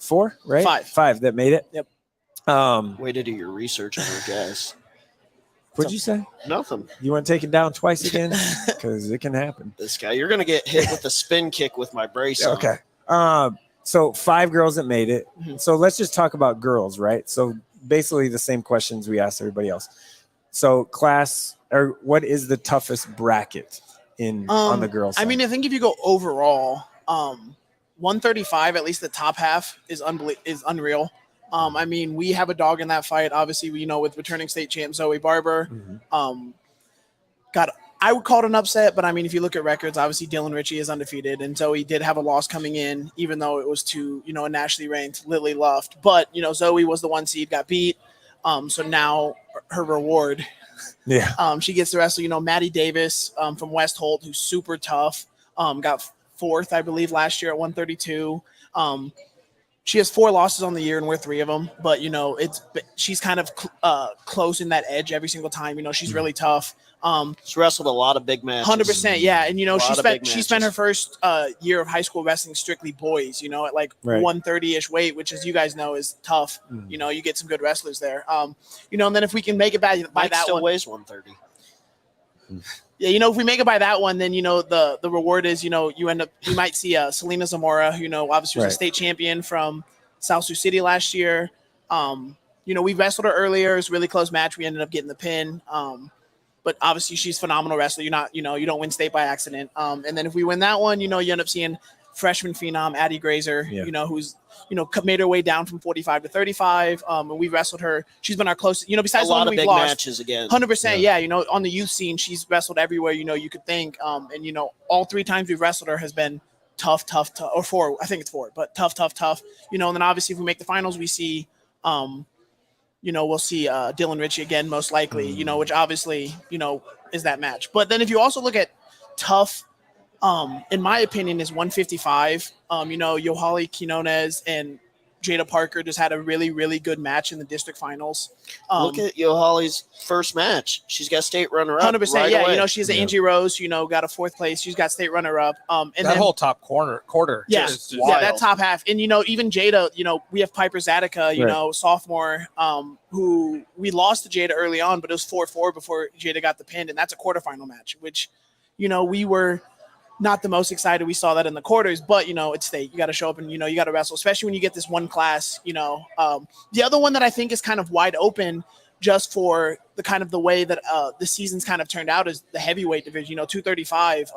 Speaker 1: 4, right?
Speaker 6: 5.
Speaker 1: 5 that made it.
Speaker 6: Yep.
Speaker 2: Way to do your research on your guys.
Speaker 1: What'd you say?
Speaker 2: Nothing.
Speaker 1: You want to take it down twice again? Because it can happen.
Speaker 2: This guy, you're gonna get hit with a spin kick with my brace. on.
Speaker 1: Okay. So 5 girls that made it.
Speaker 6: Mhm.
Speaker 1: So let's just talk about girls, right? So basically the same questions we asked everybody else. So class, or what is the toughest bracket on the girls'
Speaker 6: I
Speaker 1: side?
Speaker 6: mean, I think if you go overall, 135, at least the top half, is unreal. I mean, we have a dog in that fight. Obviously, with returning state champ Zoe Barber.
Speaker 1: Mhm.
Speaker 6: I would call it an upset, but I mean, if you look at records, obviously Dylan Ritchie is undefeated, and Zoe did have a loss coming in, even though it was to a nationally ranked Lily Luft. But Zoe was the 1 seed, got beat. So now her reward,
Speaker 1: Yeah.
Speaker 6: she gets to wrestle, Maddie Davis from West Holt, who's super tough. Got 4th, I believe, last year at 132. She has 4 losses on the year, and we're 3 of them. But she's kind of closing that edge every single time. She's really tough.
Speaker 2: She's wrestled a lot of big matches.
Speaker 6: 100%, yeah. And
Speaker 2: Lot of big
Speaker 6: she spent her first year of high school wrestling strictly boys. At like
Speaker 1: Right.
Speaker 6: 130-ish weight, which, as you guys know, is tough.
Speaker 1: Mhm.
Speaker 6: You get some good wrestlers there. And then if we can make it by
Speaker 2: Mike
Speaker 6: that
Speaker 2: still
Speaker 6: one,
Speaker 2: weighs 130.
Speaker 6: yeah, if we make it by that one, then the reward is you might see Selena Zamora, who obviously was
Speaker 1: Right.
Speaker 6: a state champion from South Sioux City last year. We wrestled her earlier. It was a really close match. We ended up getting the pin. But obviously she's a phenomenal wrestler. You're not, you don't win state by accident. And then if we win that one, you end up seeing freshman phenom Addie Grazer,
Speaker 1: Yeah.
Speaker 6: who's made her way down from 45 to 35. And we wrestled her. She's been our closest.
Speaker 2: A
Speaker 6: Besides the
Speaker 2: lot
Speaker 6: one
Speaker 2: of
Speaker 6: we've
Speaker 2: big
Speaker 6: lost.
Speaker 2: matches again.
Speaker 6: 100%, yeah. On the youth scene, she's wrestled everywhere you could think. And all 3 times we've wrestled her has been tough, or 4. I think it's 4, but tough. And then obviously if we make the finals, we see, we'll see Dylan Ritchie again, most likely. Which obviously is that match. But then if you also look at tough, in my opinion, is 155. Yohali Quinones and Jada Parker just had a really, really good match in the district finals.
Speaker 2: Look at Yohali's first match. She's got state runner-up.
Speaker 6: 100%.
Speaker 2: right
Speaker 6: Yeah,
Speaker 2: away.
Speaker 6: she has Angie Rose. Got a 4th place. She's got state runner-up. And
Speaker 4: that
Speaker 6: then,
Speaker 4: whole top quarter.
Speaker 6: yeah,
Speaker 4: is just-
Speaker 6: yeah, that top half. And even Jada. We have Piper Zadika. Sophomore. Who we lost to Jada early on, but it was 4-4 before Jada got the pin, and that's a quarterfinal match. Which, we were not the most excited. We saw that in the quarters, but it's state. You got to show up and you got to wrestle, especially when you get this one class. The other one that I think is kind of wide open, just for the kind of the way that the season's kind of turned out, is the heavyweight division. 235.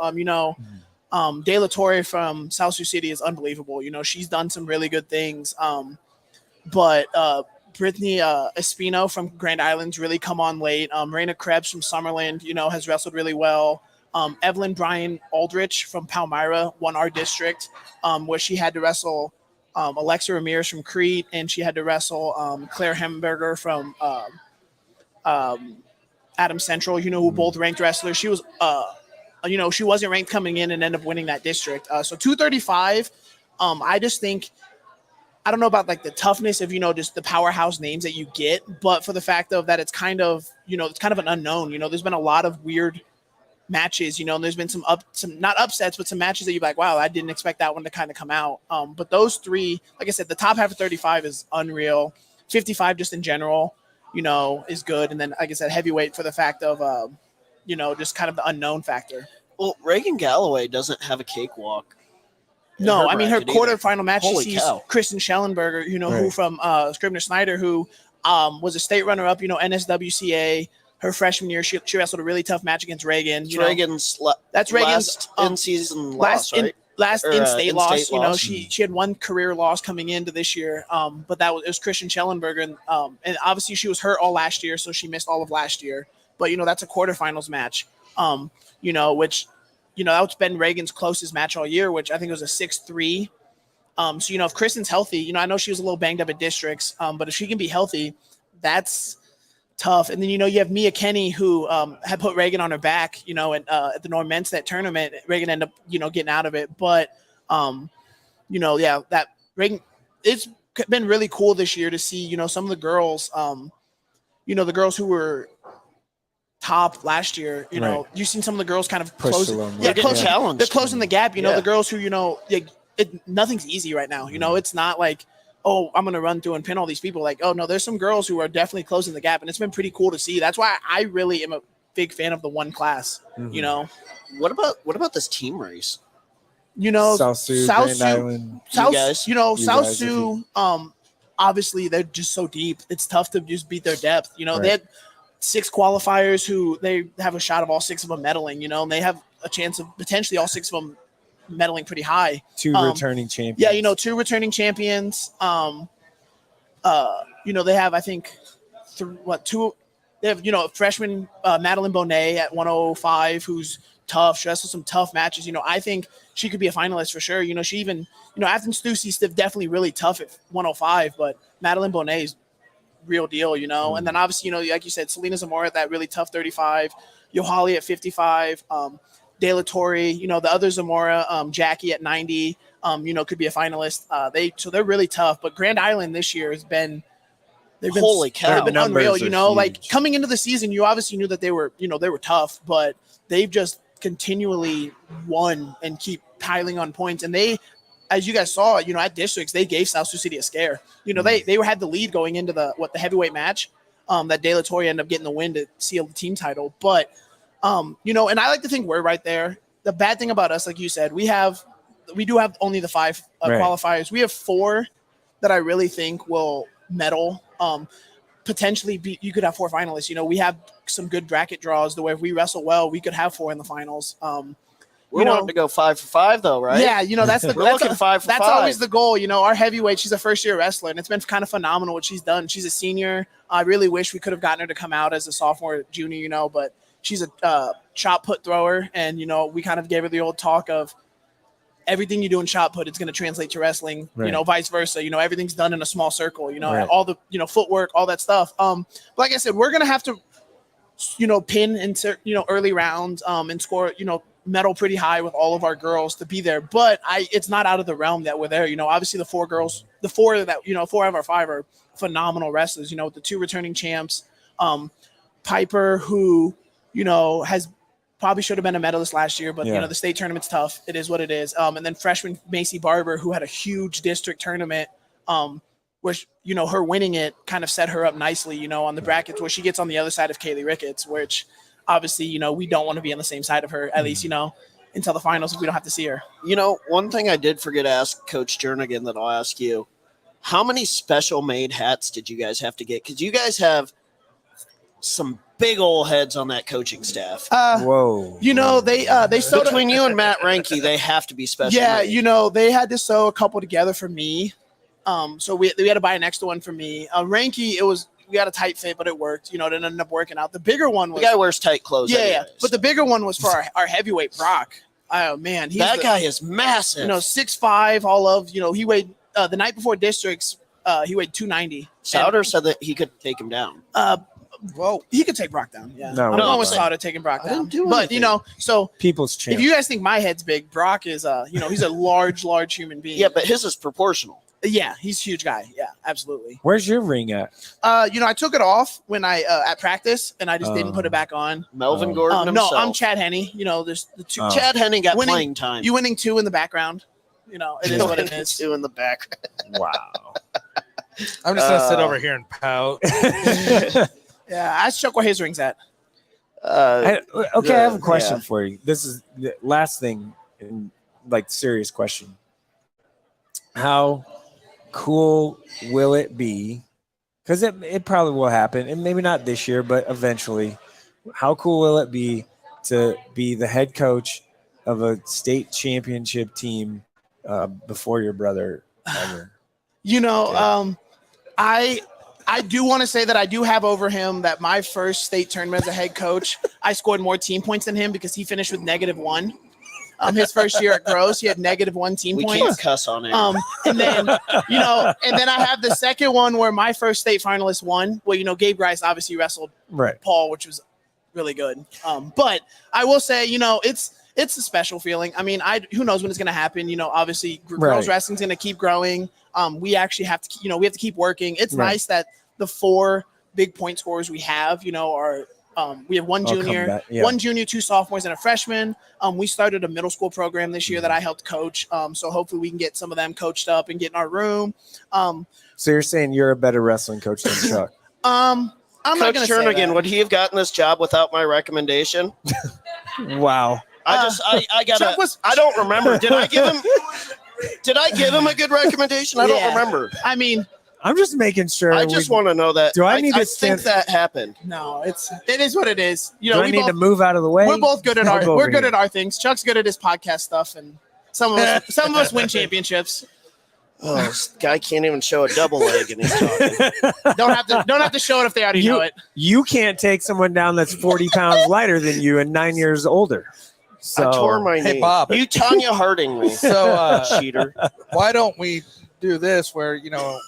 Speaker 6: De La Torre from South Sioux City is unbelievable. She's done some really good things. But Brittany Espino from Grand Island's really come on late. Raina Krebs from Summerland, has wrestled really well. Evelyn Bryan Aldrich from Palmyra won our district, where she had to wrestle Alexa Ramirez from Crete, and she had to wrestle Claire Hemberger from Adams Central, who both ranked wrestlers. She was, she wasn't ranked coming in and ended up winning that district. So 235, I just think, I don't know about like the toughness of, just the powerhouse names that you get, but for the fact of that, it's kind of, it's kind of an unknown. There's been a lot of weird matches, and there's been some not upsets, but some matches that you're like, wow, I didn't expect that one to kind of come out. But those three, like I said, the top half of 35 is unreal. 55 just in general, is good. And then, like I said, heavyweight for the fact of, just kind of the unknown factor.
Speaker 2: Well, Reagan Galloway doesn't have a cakewalk.
Speaker 6: No, I mean, her quarterfinal match,
Speaker 2: Holy
Speaker 6: she sees
Speaker 2: cow.
Speaker 6: Kristen Schellenberger, who from Scribner Snyder, who was a state runner-up, NSWCA. Her freshman year, she wrestled a really tough match against Reagan. That's Reagan's
Speaker 2: last in-season loss, right?
Speaker 6: Last in-state loss.
Speaker 2: loss.
Speaker 6: She had one career loss coming into this year, but it was Christian Schellenberger, and obviously she was hurt all last year, so she missed all of last year. But that's a quarterfinals match, which that's been Reagan's closest match all year, which I think was a 6-3. So if Kristen's healthy, I know she was a little banged up at districts, but if she can be healthy, that's tough. And then you have Mia Kenny, who had put Reagan on her back, at the Norm Menstedt tournament. Reagan ended up getting out of it, but that Reagan, it's been really cool this year to see some of the girls, the girls who were top last year,
Speaker 1: Right.
Speaker 6: You've seen some of the girls kind of
Speaker 1: Push
Speaker 6: close.
Speaker 1: a little more.
Speaker 6: Yeah,
Speaker 2: Getting challenged.
Speaker 6: they're closing the gap.
Speaker 2: Yeah.
Speaker 6: The girls who nothing's easy right now. It's not like, oh, I'm going to run through and pin all these people. Like, oh, no, there's some girls who are definitely closing the gap, and it's been pretty cool to see. That's why I really am a big fan of the one class,
Speaker 2: What about this team race?
Speaker 1: South Sioux, Grand Island.
Speaker 6: South,
Speaker 2: guys?
Speaker 6: South
Speaker 1: guys,
Speaker 6: Sioux, obviously they're just so deep. It's tough to just beat their depth.
Speaker 1: Right.
Speaker 6: They had 6 qualifiers who they have a shot of all 6 of them medaling, and they have a chance of potentially all 6 of them medaling pretty high.
Speaker 1: 2 returning champions.
Speaker 6: Yeah, 2 returning champions. They have, I think, 2. They have, freshman Madeline Bonet at 105, who's tough. She wrestled some tough matches. I think she could be a finalist for sure. She even, Athens Stussey's definitely really tough at 105, but Madeline Bonet is real deal, And then obviously, like you said, Selena Zamora at that really tough 35, Yohali at 55, De La Torre, the other Zamora, Jackie at 90, could be a finalist. They're really tough. But Grand Island this year has been,
Speaker 2: Holy cow.
Speaker 6: they've been
Speaker 1: Numbers
Speaker 6: unreal.
Speaker 1: are
Speaker 6: Like
Speaker 1: huge.
Speaker 6: coming into the season, you obviously knew that they were tough, but they've just continually won and keep piling on points. And they, as you guys saw, at districts, they gave South Sioux City a scare. They had the lead going into the heavyweight match. That De La Torre ended up getting the win to seal the team title. But and I like to think we're right there. The bad thing about us, like you said, we do have only the 5
Speaker 1: Right.
Speaker 6: qualifiers. We have 4 that I really think will medal. Potentially you could have 4 finalists. We have some good bracket draws the way if we wrestle well, we could have 4 in the finals.
Speaker 2: We're wanting to go 5 for 5 though, right?
Speaker 6: Yeah, that's the
Speaker 2: We're looking 5 for
Speaker 6: that's
Speaker 2: 5.
Speaker 6: always the goal. Our heavyweight, she's a first-year wrestler, and it's been kind of phenomenal what she's done. She's a senior. I really wish we could have gotten her to come out as a sophomore, junior, but she's a shot put thrower, and we kind of gave her the old talk of everything you do in shot put, it's going to translate to wrestling.
Speaker 1: Right.
Speaker 6: Vice versa. Everything's done in a small circle.
Speaker 1: Right.
Speaker 6: All the footwork, all that stuff. But like I said, we're going to have to pin insert early rounds and score medal pretty high with all of our girls to be there. But it's not out of the realm that we're there. Obviously the 4 girls, 4 out of our 5 are phenomenal wrestlers. The 2 returning champs, Piper, who has probably should have been a medalist last year, but the state tournament's tough. It is what it is. And then freshman Macy Barber, who had a huge district tournament, which her winning it kind of set her up nicely, on the brackets where she gets on the other side of Kaylee Ricketts, which obviously we don't want to be on the same side of her. At least until the finals if we don't have to see her.
Speaker 2: You know, one thing I did forget to ask Coach Jernigan that I'll ask you: how many special made hats did you guys have to get? Because you guys have some big old heads on that coaching staff.
Speaker 1: Whoa.
Speaker 6: You know, they sewed
Speaker 2: Between you and Matt Reinke, they have to be special.
Speaker 6: Yeah,
Speaker 2: made.
Speaker 6: you know, they had to sew a couple together for me. So we had to buy an extra one for me. Reinke, we had a tight fit, but it worked. You know, it ended up working out. The bigger one was
Speaker 2: The guy wears tight clothes.
Speaker 6: yeah,
Speaker 2: anyways.
Speaker 6: but the bigger one was for our heavyweight Brock. Oh man,
Speaker 2: that guy is massive.
Speaker 6: You know, 6'5", all of, you know, he weighed the night before districts, he weighed 290.
Speaker 2: Sautter said that he could take him down.
Speaker 6: Well, he could take Brock down. Yeah,
Speaker 1: No,
Speaker 6: I'm going with
Speaker 2: but-
Speaker 6: Sautter taking Brock
Speaker 2: I
Speaker 6: down.
Speaker 2: didn't do
Speaker 6: But
Speaker 2: anything.
Speaker 6: you know, so
Speaker 1: People's champ.
Speaker 6: if you guys think my head's big, Brock is you know, he's a large human being.
Speaker 2: Yeah, but his is proportional.
Speaker 6: Yeah, he's a huge guy. Yeah, absolutely.
Speaker 1: Where's your ring at?
Speaker 6: You know, I took it off when I at practice, and I just didn't put it back on.
Speaker 2: Melvin
Speaker 1: Oh.
Speaker 2: Gordon
Speaker 6: No,
Speaker 2: himself.
Speaker 6: I'm Chad Henne. You know, there's the two.
Speaker 2: Chad Henning got
Speaker 6: Winning-
Speaker 2: playing time.
Speaker 6: You winning 2 in the background. You know, it is what it is.
Speaker 2: Two in the back.
Speaker 1: Wow.
Speaker 4: I'm just gonna sit over here and pout.
Speaker 6: Yeah, ask Chuck where his ring's at.
Speaker 1: I have a question
Speaker 2: yeah.
Speaker 1: for you. This is the last thing, like serious question. How cool will it be? Because it probably will happen, and maybe not this year, but eventually. How cool will it be to be the head coach of a state championship team before your brother ever?
Speaker 6: You know, I do want to say that I do have over him that my first state tournament as a head coach, I scored more team points than him because he finished with -1. His first year at Gross, he had -1 team
Speaker 2: We
Speaker 6: points.
Speaker 2: can't cuss on it.
Speaker 6: And then, you know, and then I have the second one where my first state finalist won. Well, you know, Gabe Rice obviously wrestled
Speaker 1: Right.
Speaker 6: Paul, which was really good. But I will say, you know, it's a special feeling. I mean, who knows when it's going to happen? You know, obviously, girls
Speaker 1: Right.
Speaker 6: wrestling's going to keep growing. We actually have to, you know, we have to keep working. It's
Speaker 1: Right.
Speaker 6: nice that the 4 big point scorers we have, you know, are we have one
Speaker 1: I'll come
Speaker 6: junior,
Speaker 1: back, yeah.
Speaker 6: 1 junior, 2 sophomores, and a freshman. We started a middle school program this year that I helped coach. So hopefully we can get some of them coached up and get in our room.
Speaker 1: So you're saying you're a better wrestling coach than Chuck?
Speaker 6: I'm not
Speaker 2: Coach
Speaker 6: going to say
Speaker 2: Jernigan,
Speaker 6: that.
Speaker 2: would he have gotten this job without my recommendation?
Speaker 1: Wow.
Speaker 2: I gotta.
Speaker 6: Chuck was-
Speaker 2: I don't remember. Did I give him a good recommendation? I don't
Speaker 6: Yeah.
Speaker 2: remember.
Speaker 6: I mean,
Speaker 1: I'm just making sure.
Speaker 2: I just want to know that.
Speaker 1: Do I need to
Speaker 2: I
Speaker 1: stand-
Speaker 2: think that happened.
Speaker 6: no, it is what it is. You
Speaker 1: Do
Speaker 6: know,
Speaker 1: I
Speaker 6: we
Speaker 1: need
Speaker 6: both,
Speaker 1: to move out of the way?
Speaker 6: we're both good at
Speaker 1: I'll
Speaker 6: our
Speaker 1: go
Speaker 6: we're
Speaker 1: over
Speaker 6: good
Speaker 1: here.
Speaker 6: at our things. Chuck's good at his podcast stuff, and some of us win championships.
Speaker 2: Oh, this guy can't even show a double leg, and he's talking.
Speaker 6: Don't have to show it if they already know it.
Speaker 1: You can't take someone down that's 40 pounds lighter than you and 9 years older. So
Speaker 2: I tore my
Speaker 4: Hey,
Speaker 2: knee.
Speaker 4: Bob.
Speaker 2: You Tanya Harding me.
Speaker 4: So
Speaker 2: Cheater.
Speaker 4: why don't we do this where, you know,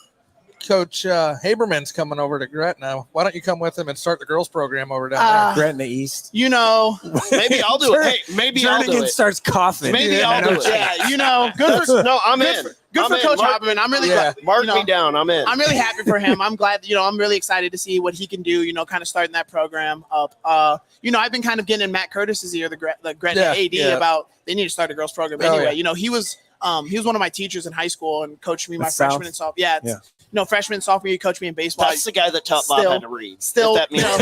Speaker 4: Coach Haberman's coming over to Gretna. Why don't you come with him and start the girls program over down
Speaker 1: Gretna East.
Speaker 6: You know,
Speaker 2: Maybe I'll do it. Hey, maybe I'll do
Speaker 1: Jernigan
Speaker 2: it.
Speaker 1: starts coughing.
Speaker 2: Maybe I'll do it.
Speaker 6: yeah, you know, good for
Speaker 2: No, I'm
Speaker 6: good
Speaker 2: in.
Speaker 6: for, good
Speaker 2: I'm
Speaker 6: for
Speaker 2: in.
Speaker 6: Coach
Speaker 2: Mark,
Speaker 6: Hopperman. I'm really
Speaker 4: Yeah.
Speaker 6: glad.
Speaker 2: Mark
Speaker 6: you know,
Speaker 2: me down. I'm in.
Speaker 6: I'm really happy for him. I'm glad, you know, I'm really excited to see what he can do, you know, kind of starting that program up. You know, I've been kind of getting in Matt Curtis's ear, the Gretna
Speaker 4: Yeah,
Speaker 6: AD,
Speaker 4: yeah.
Speaker 6: about they need to start a girls program
Speaker 4: Oh,
Speaker 6: anyway.
Speaker 4: yeah.
Speaker 6: You know, he was one of my teachers in high school and coached me my
Speaker 1: The South?
Speaker 6: freshman and sophomore. Yeah,
Speaker 1: Yeah.
Speaker 6: you know, freshman and sophomore year, he coached me in baseball.
Speaker 2: That's the guy that taught Bob
Speaker 6: Still-
Speaker 2: how to read.
Speaker 6: still,
Speaker 2: if that means
Speaker 6: you know,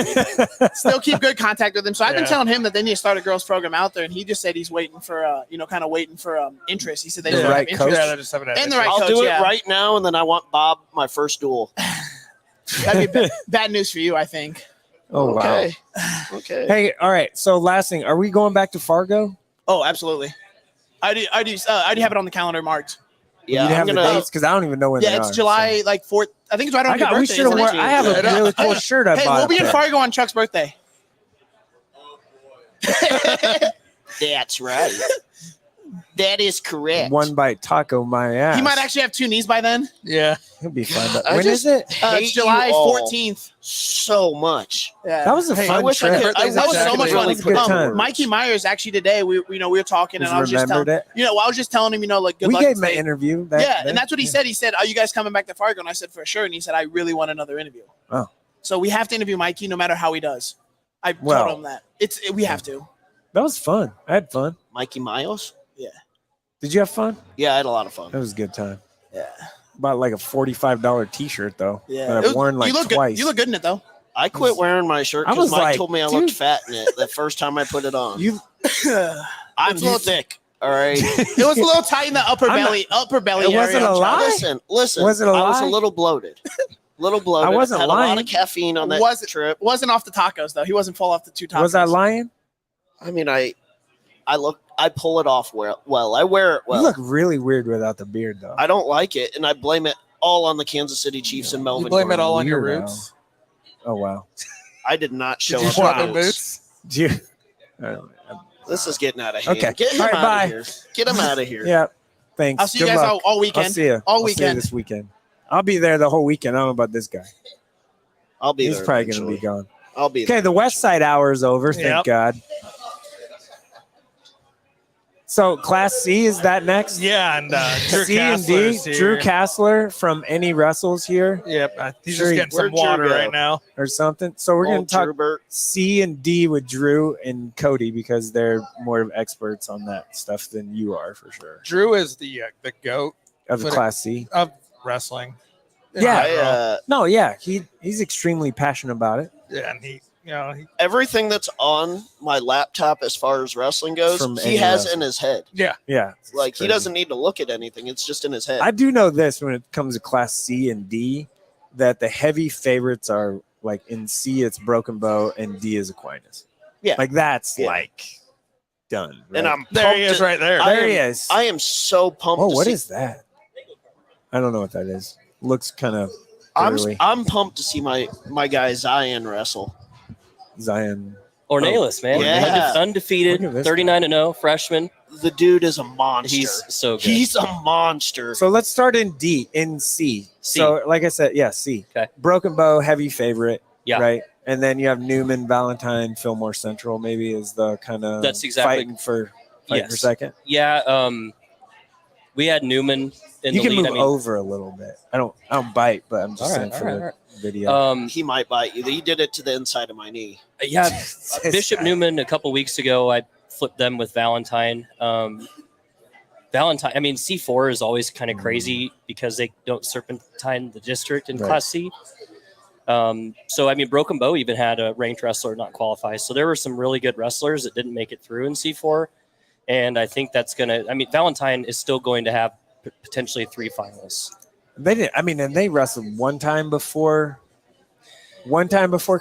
Speaker 2: anything.
Speaker 6: Still keep good contact with him. So I've been
Speaker 4: Yeah.
Speaker 6: telling him that they need to start a girls program out there, and he just said he's waiting for, you know, kind of waiting for interest. He said they
Speaker 1: The
Speaker 6: just don't
Speaker 1: right
Speaker 6: have
Speaker 1: coach?
Speaker 6: interest.
Speaker 4: there? Yeah, they just haven't had
Speaker 6: And the
Speaker 4: it.
Speaker 6: right
Speaker 2: I'll
Speaker 6: coach,
Speaker 2: do it
Speaker 6: yeah.
Speaker 2: right now, and then I want Bob my first duel.
Speaker 6: That'd be bad news for you, I think.
Speaker 1: Oh, wow.
Speaker 2: Okay. Okay.
Speaker 1: Hey, all right. So last thing, are we going back to Fargo?
Speaker 6: Oh, absolutely. I do have it on the calendar marked.
Speaker 2: Yeah,
Speaker 1: you
Speaker 2: I'm
Speaker 1: have the
Speaker 2: gonna.
Speaker 1: dates because I don't even know when
Speaker 6: Yeah,
Speaker 1: they
Speaker 6: it's
Speaker 1: are,
Speaker 6: July like 4th. I think it's right
Speaker 1: so.
Speaker 6: on
Speaker 1: I
Speaker 6: your
Speaker 1: got. We
Speaker 6: birthday.
Speaker 1: should have
Speaker 6: isn't it?
Speaker 1: worn. I have a really cool shirt I
Speaker 6: Hey,
Speaker 1: bought.
Speaker 6: we'll be in
Speaker 1: up there.
Speaker 6: Fargo on Chuck's birthday.
Speaker 2: That's right. That is correct.
Speaker 1: One bite taco my ass.
Speaker 6: He might actually have 2 knees by then.
Speaker 4: Yeah.
Speaker 1: He'll be fine. But
Speaker 2: I
Speaker 1: when
Speaker 2: just
Speaker 1: is it?
Speaker 2: hate
Speaker 6: It's July
Speaker 2: you all
Speaker 6: 14th.
Speaker 2: so much.
Speaker 6: Yeah.
Speaker 1: That was a
Speaker 4: Hey,
Speaker 1: fun
Speaker 2: I wish I
Speaker 1: trip.
Speaker 2: could. I
Speaker 6: That was
Speaker 2: wish I
Speaker 6: so
Speaker 2: could
Speaker 6: much
Speaker 2: really
Speaker 6: fun.
Speaker 1: It was a good
Speaker 2: put it
Speaker 1: time.
Speaker 2: into
Speaker 6: Mikey
Speaker 2: words.
Speaker 6: Myers actually today. We were talking, and
Speaker 1: Just
Speaker 6: I was just telling
Speaker 1: remembered it.
Speaker 6: I was just telling him, you know, like good
Speaker 1: We
Speaker 6: luck.
Speaker 1: gave
Speaker 6: in
Speaker 1: him an
Speaker 6: state.
Speaker 1: interview.
Speaker 6: And that's what he said. He said, "Are you guys coming back to Fargo?" And I said, "For sure." And he said, "I really want another interview."
Speaker 1: Oh.
Speaker 6: So we have to interview Mikey, no matter how he does. I
Speaker 1: Well.
Speaker 6: told him that we have to.
Speaker 1: That was fun. I had fun.
Speaker 2: Mikey Miles.
Speaker 1: Did you have fun?
Speaker 2: Yeah, I had a lot of fun.
Speaker 1: It was a good time.
Speaker 6: Yeah.
Speaker 1: Bought like a $45 T-shirt though.
Speaker 6: Yeah.
Speaker 1: that
Speaker 6: It
Speaker 1: I've
Speaker 6: was-
Speaker 1: worn like
Speaker 6: you look
Speaker 1: twice.
Speaker 6: Good. You look good in it though.
Speaker 2: I quit wearing my shirt
Speaker 1: I
Speaker 2: because
Speaker 1: was
Speaker 2: Mike
Speaker 1: like,
Speaker 2: told me I
Speaker 1: dude.
Speaker 2: looked fat in it the first time I put it on.
Speaker 1: You
Speaker 2: I'm thick. All right.
Speaker 6: It was a little tight in the upper belly
Speaker 1: It
Speaker 6: area.
Speaker 1: wasn't a lie?
Speaker 2: Listen.
Speaker 1: Was it a
Speaker 2: I was a
Speaker 1: lie?
Speaker 2: little bloated.
Speaker 1: I wasn't
Speaker 2: Had
Speaker 1: lying.
Speaker 2: a lot of caffeine on that trip.
Speaker 6: Wasn't off the tacos though. He wasn't full off the 2 tacos.
Speaker 1: Was I lying?
Speaker 2: I mean, I pull it off well. I wear it well.
Speaker 1: You look really weird without the beard, though.
Speaker 2: I don't like it, and I blame it all on the Kansas City Chiefs and Melvin.
Speaker 4: You blame it
Speaker 2: Gordon.
Speaker 4: all on your
Speaker 1: Weirdo.
Speaker 4: roots.
Speaker 1: Oh wow.
Speaker 2: I did not show
Speaker 4: Did you
Speaker 2: up.
Speaker 4: swap
Speaker 2: in
Speaker 4: in
Speaker 2: boots.
Speaker 4: boots?
Speaker 1: Do you? I don't know.
Speaker 2: This is getting out of hand.
Speaker 1: Okay.
Speaker 2: Get him
Speaker 1: All right,
Speaker 2: out
Speaker 1: bye.
Speaker 2: of here. Get him out of here.
Speaker 1: Yeah. Thanks.
Speaker 6: I'll see you
Speaker 1: Good
Speaker 6: guys
Speaker 1: luck.
Speaker 6: all weekend.
Speaker 1: I'll see you.
Speaker 6: All
Speaker 1: I'll see you
Speaker 6: weekend.
Speaker 1: this weekend. I'll be there the whole weekend. I don't know about this guy.
Speaker 2: I'll be
Speaker 1: He's
Speaker 2: there.
Speaker 1: probably going to
Speaker 2: eventually.
Speaker 1: be gone.
Speaker 2: I'll be
Speaker 1: Okay,
Speaker 2: there.
Speaker 1: the West Side hour is over. Thank
Speaker 4: Yep.
Speaker 1: God. So Class C, is that next?
Speaker 4: Yeah, and Drew
Speaker 1: C and D.
Speaker 4: Kassler's here.
Speaker 1: Drew Kassler from Any Wrestles here
Speaker 4: Yep, he's
Speaker 1: Sure,
Speaker 4: just getting some
Speaker 2: where'd Drew
Speaker 4: water
Speaker 2: go?
Speaker 4: right now.
Speaker 1: or something. So we're going
Speaker 2: Old
Speaker 1: to talk
Speaker 2: Drew Burt.
Speaker 1: C and D with Drew and Cody because they're more of experts on that stuff than you are for sure.
Speaker 4: Drew is the goat
Speaker 1: Of the
Speaker 4: But-
Speaker 1: Class C.
Speaker 4: of wrestling.
Speaker 1: Yeah. No, yeah, he's extremely passionate about it.
Speaker 4: Yeah, and he
Speaker 2: Everything that's on my laptop as far as wrestling goes,
Speaker 1: From
Speaker 2: he
Speaker 1: Any
Speaker 2: has
Speaker 1: Wrestling.
Speaker 2: in his head.
Speaker 1: Yeah, it's
Speaker 2: Like he
Speaker 1: crazy.
Speaker 2: doesn't need to look at anything; it's just in his head.
Speaker 1: I do know this when it comes to Class C and D, that the heavy favorites are like in C, it's Broken Bow, and D is Aquinas.
Speaker 2: Yeah.
Speaker 1: like that's
Speaker 2: Yeah.
Speaker 1: like done.
Speaker 2: and
Speaker 1: right?
Speaker 2: I'm
Speaker 4: there he
Speaker 2: pumped
Speaker 4: is
Speaker 2: to-
Speaker 4: right there.
Speaker 1: There he is.
Speaker 2: I am so pumped.
Speaker 1: Oh,
Speaker 2: to
Speaker 1: what
Speaker 2: see,
Speaker 1: is that? I don't know what that is. Looks kind of early.
Speaker 2: I'm pumped to see my guy Zion wrestle.
Speaker 1: Zion.
Speaker 7: Ornelas, man.
Speaker 2: Yeah.
Speaker 7: Undefeated,
Speaker 1: Look at this
Speaker 7: 39-0, freshman.
Speaker 2: The dude is a monster.
Speaker 7: He's so good.
Speaker 2: He's a monster.
Speaker 1: So let's start in D, in C.
Speaker 7: C.
Speaker 1: So like I said, yeah, C.
Speaker 7: Okay.
Speaker 1: Broken Bow, heavy favorite.
Speaker 7: Yeah.
Speaker 1: Right. And then you have Newman, Valentine, Fillmore Central. Maybe is the kind of
Speaker 7: That's exactly-
Speaker 1: fighting for
Speaker 7: Yes.
Speaker 1: second.
Speaker 7: Yeah, we had Newman in
Speaker 1: You
Speaker 7: the
Speaker 1: can
Speaker 7: lead.
Speaker 1: move over a little bit. I don't bite, but I'm just
Speaker 7: All
Speaker 1: saying
Speaker 7: right,
Speaker 1: for
Speaker 7: all
Speaker 1: the
Speaker 7: right,
Speaker 1: video.
Speaker 2: He might bite you. He did it to the inside of my knee.
Speaker 7: Yeah,
Speaker 1: This
Speaker 7: Bishop
Speaker 1: guy.
Speaker 7: Newman a couple weeks ago, I flipped them with Valentine. Valentine, I mean, C4 is always kind of crazy because they don't serpentine the district in
Speaker 1: Right.
Speaker 7: Class C. So, I mean, Broken Bow even had a ranked wrestler not qualify. So there were some really good wrestlers that didn't make it through in C4. And I think that's going to, I mean, Valentine is still going to have potentially 3 finals.
Speaker 1: They did. I mean, and they wrestled one time before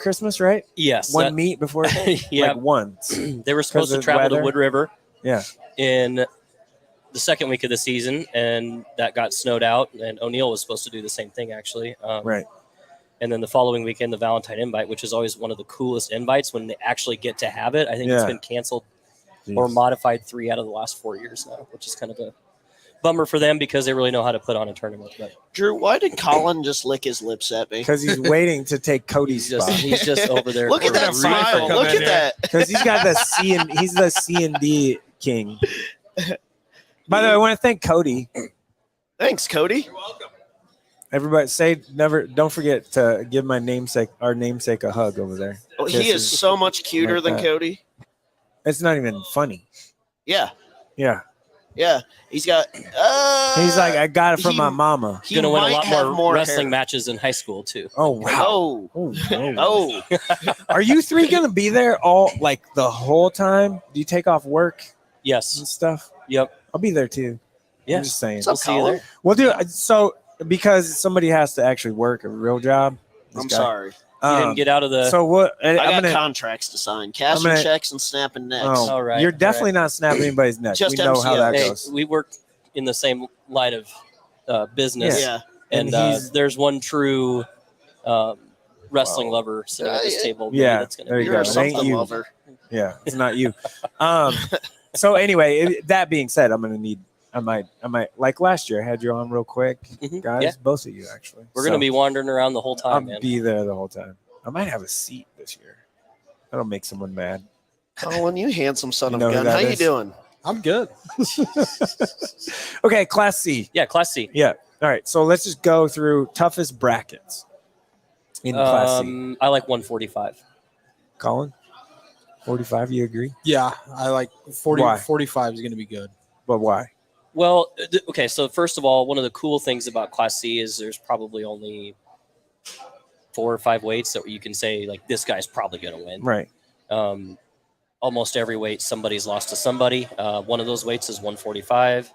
Speaker 1: Christmas, right?
Speaker 7: Yes.
Speaker 1: One meet before,
Speaker 7: Yeah.
Speaker 1: like once.
Speaker 7: They were supposed to
Speaker 1: of
Speaker 7: travel
Speaker 1: weather?
Speaker 7: to Wood River
Speaker 1: Yeah.
Speaker 7: in the second week of the season, and that got snowed out. And O'Neill was supposed to do the same thing, actually.
Speaker 1: Right.
Speaker 7: And then the following weekend, the Valentine invite, which is always one of the coolest invites when they actually get to have it. I think it's
Speaker 1: Yeah.
Speaker 7: been canceled
Speaker 1: Jeez.
Speaker 7: or modified 3 out of the last 4 years now, which is kind of a bummer for them because they really know how to put on a tournament. But
Speaker 2: Drew, why did Colin just lick his lips at me?
Speaker 1: Because he's waiting to take Cody's spot.
Speaker 7: he's just over there.
Speaker 2: Look at that
Speaker 4: We're gonna
Speaker 2: smile.
Speaker 4: come
Speaker 2: Look
Speaker 4: in
Speaker 2: at
Speaker 4: here.
Speaker 2: that.
Speaker 1: Because he's the C and D king. By the way, I want to thank Cody.
Speaker 2: Thanks, Cody.
Speaker 1: Everybody don't forget to give our namesake a hug over there.
Speaker 2: Oh, he
Speaker 1: This
Speaker 2: is so much cuter
Speaker 1: like
Speaker 2: than
Speaker 1: that.
Speaker 2: Cody.
Speaker 1: It's not even funny.
Speaker 2: Yeah,
Speaker 1: Yeah.
Speaker 2: yeah. He's got.
Speaker 1: He's like, I got it from
Speaker 2: he-
Speaker 1: my mama.
Speaker 2: He
Speaker 7: going to win a
Speaker 2: might
Speaker 7: lot
Speaker 2: have
Speaker 7: more wrestling
Speaker 2: hair.
Speaker 7: matches in high school, too.
Speaker 1: Oh wow.
Speaker 2: Oh,
Speaker 1: Oh, whoa.
Speaker 2: oh.
Speaker 1: Are you three gonna be there all like the whole time? Do you take off work
Speaker 7: Yes.
Speaker 1: and stuff?
Speaker 7: Yep.
Speaker 1: I'll be there too.
Speaker 7: Yeah.
Speaker 1: I'm just saying.
Speaker 2: What's up,
Speaker 7: see you
Speaker 2: Colin?
Speaker 7: there.
Speaker 1: Well, dude, so because somebody has to actually work a real job. this
Speaker 2: I'm
Speaker 1: guy.
Speaker 2: sorry.
Speaker 7: You didn't get out of the.
Speaker 1: So what?
Speaker 2: I
Speaker 1: I'm
Speaker 2: got
Speaker 1: gonna.
Speaker 2: contracts to sign, cashing
Speaker 1: gonna-
Speaker 2: checks and snapping necks.
Speaker 1: Oh,
Speaker 7: All right,
Speaker 1: you're
Speaker 7: all
Speaker 1: definitely not snapping anybody's neck.
Speaker 2: Just
Speaker 1: we know how
Speaker 2: MCO.
Speaker 1: that
Speaker 7: hey,
Speaker 1: goes.
Speaker 7: we work in the same line of business.
Speaker 2: Yeah.
Speaker 7: And
Speaker 1: And he's-
Speaker 7: there's one true wrestling lover sitting at this table. Maybe
Speaker 1: Yeah,
Speaker 7: that's gonna
Speaker 1: there
Speaker 7: be
Speaker 1: you
Speaker 2: You're
Speaker 1: go.
Speaker 2: a
Speaker 1: It ain't
Speaker 2: something
Speaker 1: you.
Speaker 2: lover.
Speaker 1: Yeah, it's not you. So anyway, that being said, I'm gonna need. I might like last year. I had you on real quick,
Speaker 7: Mhm,
Speaker 1: guys.
Speaker 7: yeah.
Speaker 1: Both of you actually.
Speaker 7: We're gonna be wandering around the whole time,
Speaker 1: I'll
Speaker 7: man.
Speaker 1: be there the whole time. I might have a seat this year. That'll make someone mad.
Speaker 2: Colin, you handsome son
Speaker 1: You
Speaker 2: of
Speaker 1: know
Speaker 2: a
Speaker 1: who
Speaker 2: gun.
Speaker 1: that
Speaker 2: How you
Speaker 1: is?
Speaker 2: doing?
Speaker 4: I'm good.
Speaker 1: Okay, Class C.
Speaker 7: Yeah, Class C.
Speaker 1: Yeah. All right. So let's just go through toughest brackets in Class C.
Speaker 7: I like 145.
Speaker 1: Colin, 45. You agree?
Speaker 8: Yeah, I like 40.
Speaker 1: Why?
Speaker 8: 45 is going to be good.
Speaker 1: But why?
Speaker 7: Well, okay. So first of all, one of the cool things about Class C is there's probably only 4 or 5 weights that you can say like this guy's probably going to win.
Speaker 1: Right.
Speaker 7: almost every weight somebody's lost to somebody. One of those weights is 145.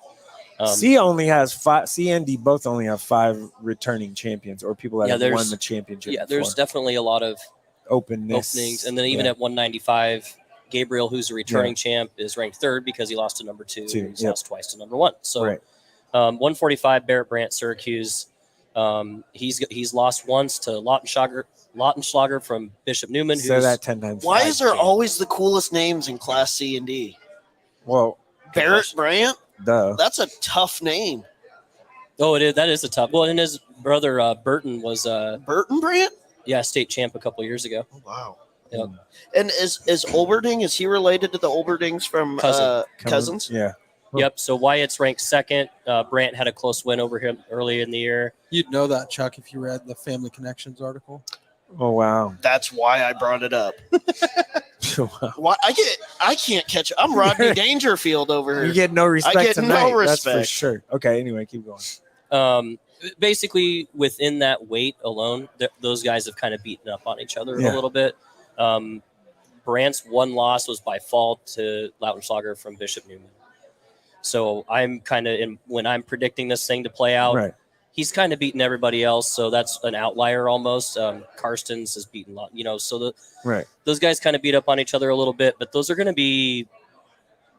Speaker 1: C only has 5. C and D both only have 5 returning champions or people that have won the championship.
Speaker 7: Yeah, there's definitely a lot of
Speaker 1: openness.
Speaker 7: openings. And then even at 195, Gabriel, who's a returning champ, is ranked 3rd because he lost to number 2. He's lost twice to number 1. So 145, Barrett Brandt, Syracuse. He's lost once to Lautenschlager from Bishop Neumann.
Speaker 1: Say that 10 times.
Speaker 2: Why is there always the coolest names in Class C and D?
Speaker 1: Well,
Speaker 2: Barrett Brandt?
Speaker 1: Duh.
Speaker 2: That's a tough name.
Speaker 7: Oh, it is. That is a tough. Well, and his brother Burton was
Speaker 2: Burton Brandt?
Speaker 7: state champ a couple years ago.
Speaker 2: Oh, wow.
Speaker 7: Yep.
Speaker 2: And is Olberding, is he related to the Olberdings from Cousins?
Speaker 1: Yeah.
Speaker 7: Yep. So Wyatt's ranked 2nd. Brandt had a close win over him early in the year.
Speaker 8: You'd know that, Chuck, if you read the Family Connections article.
Speaker 1: Oh wow.
Speaker 2: That's why I brought it up. Why I can't catch. I'm Rodney Dangerfield over here.
Speaker 1: You get no respect
Speaker 2: I get
Speaker 1: tonight.
Speaker 2: no respect.
Speaker 1: That's for sure. Okay. Anyway, keep going.
Speaker 7: Basically, within that weight alone, those guys have kind of beaten up on each other a little bit. Brandt's one loss was by fault to Lautenschlager from Bishop Neumann. So I'm kind of when I'm predicting this thing to play out.
Speaker 1: Right.
Speaker 7: He's kind of beaten everybody else, so that's an outlier almost. Karstens has beaten a lot, so those guys kind of beat up on each other a little bit, but those are going to be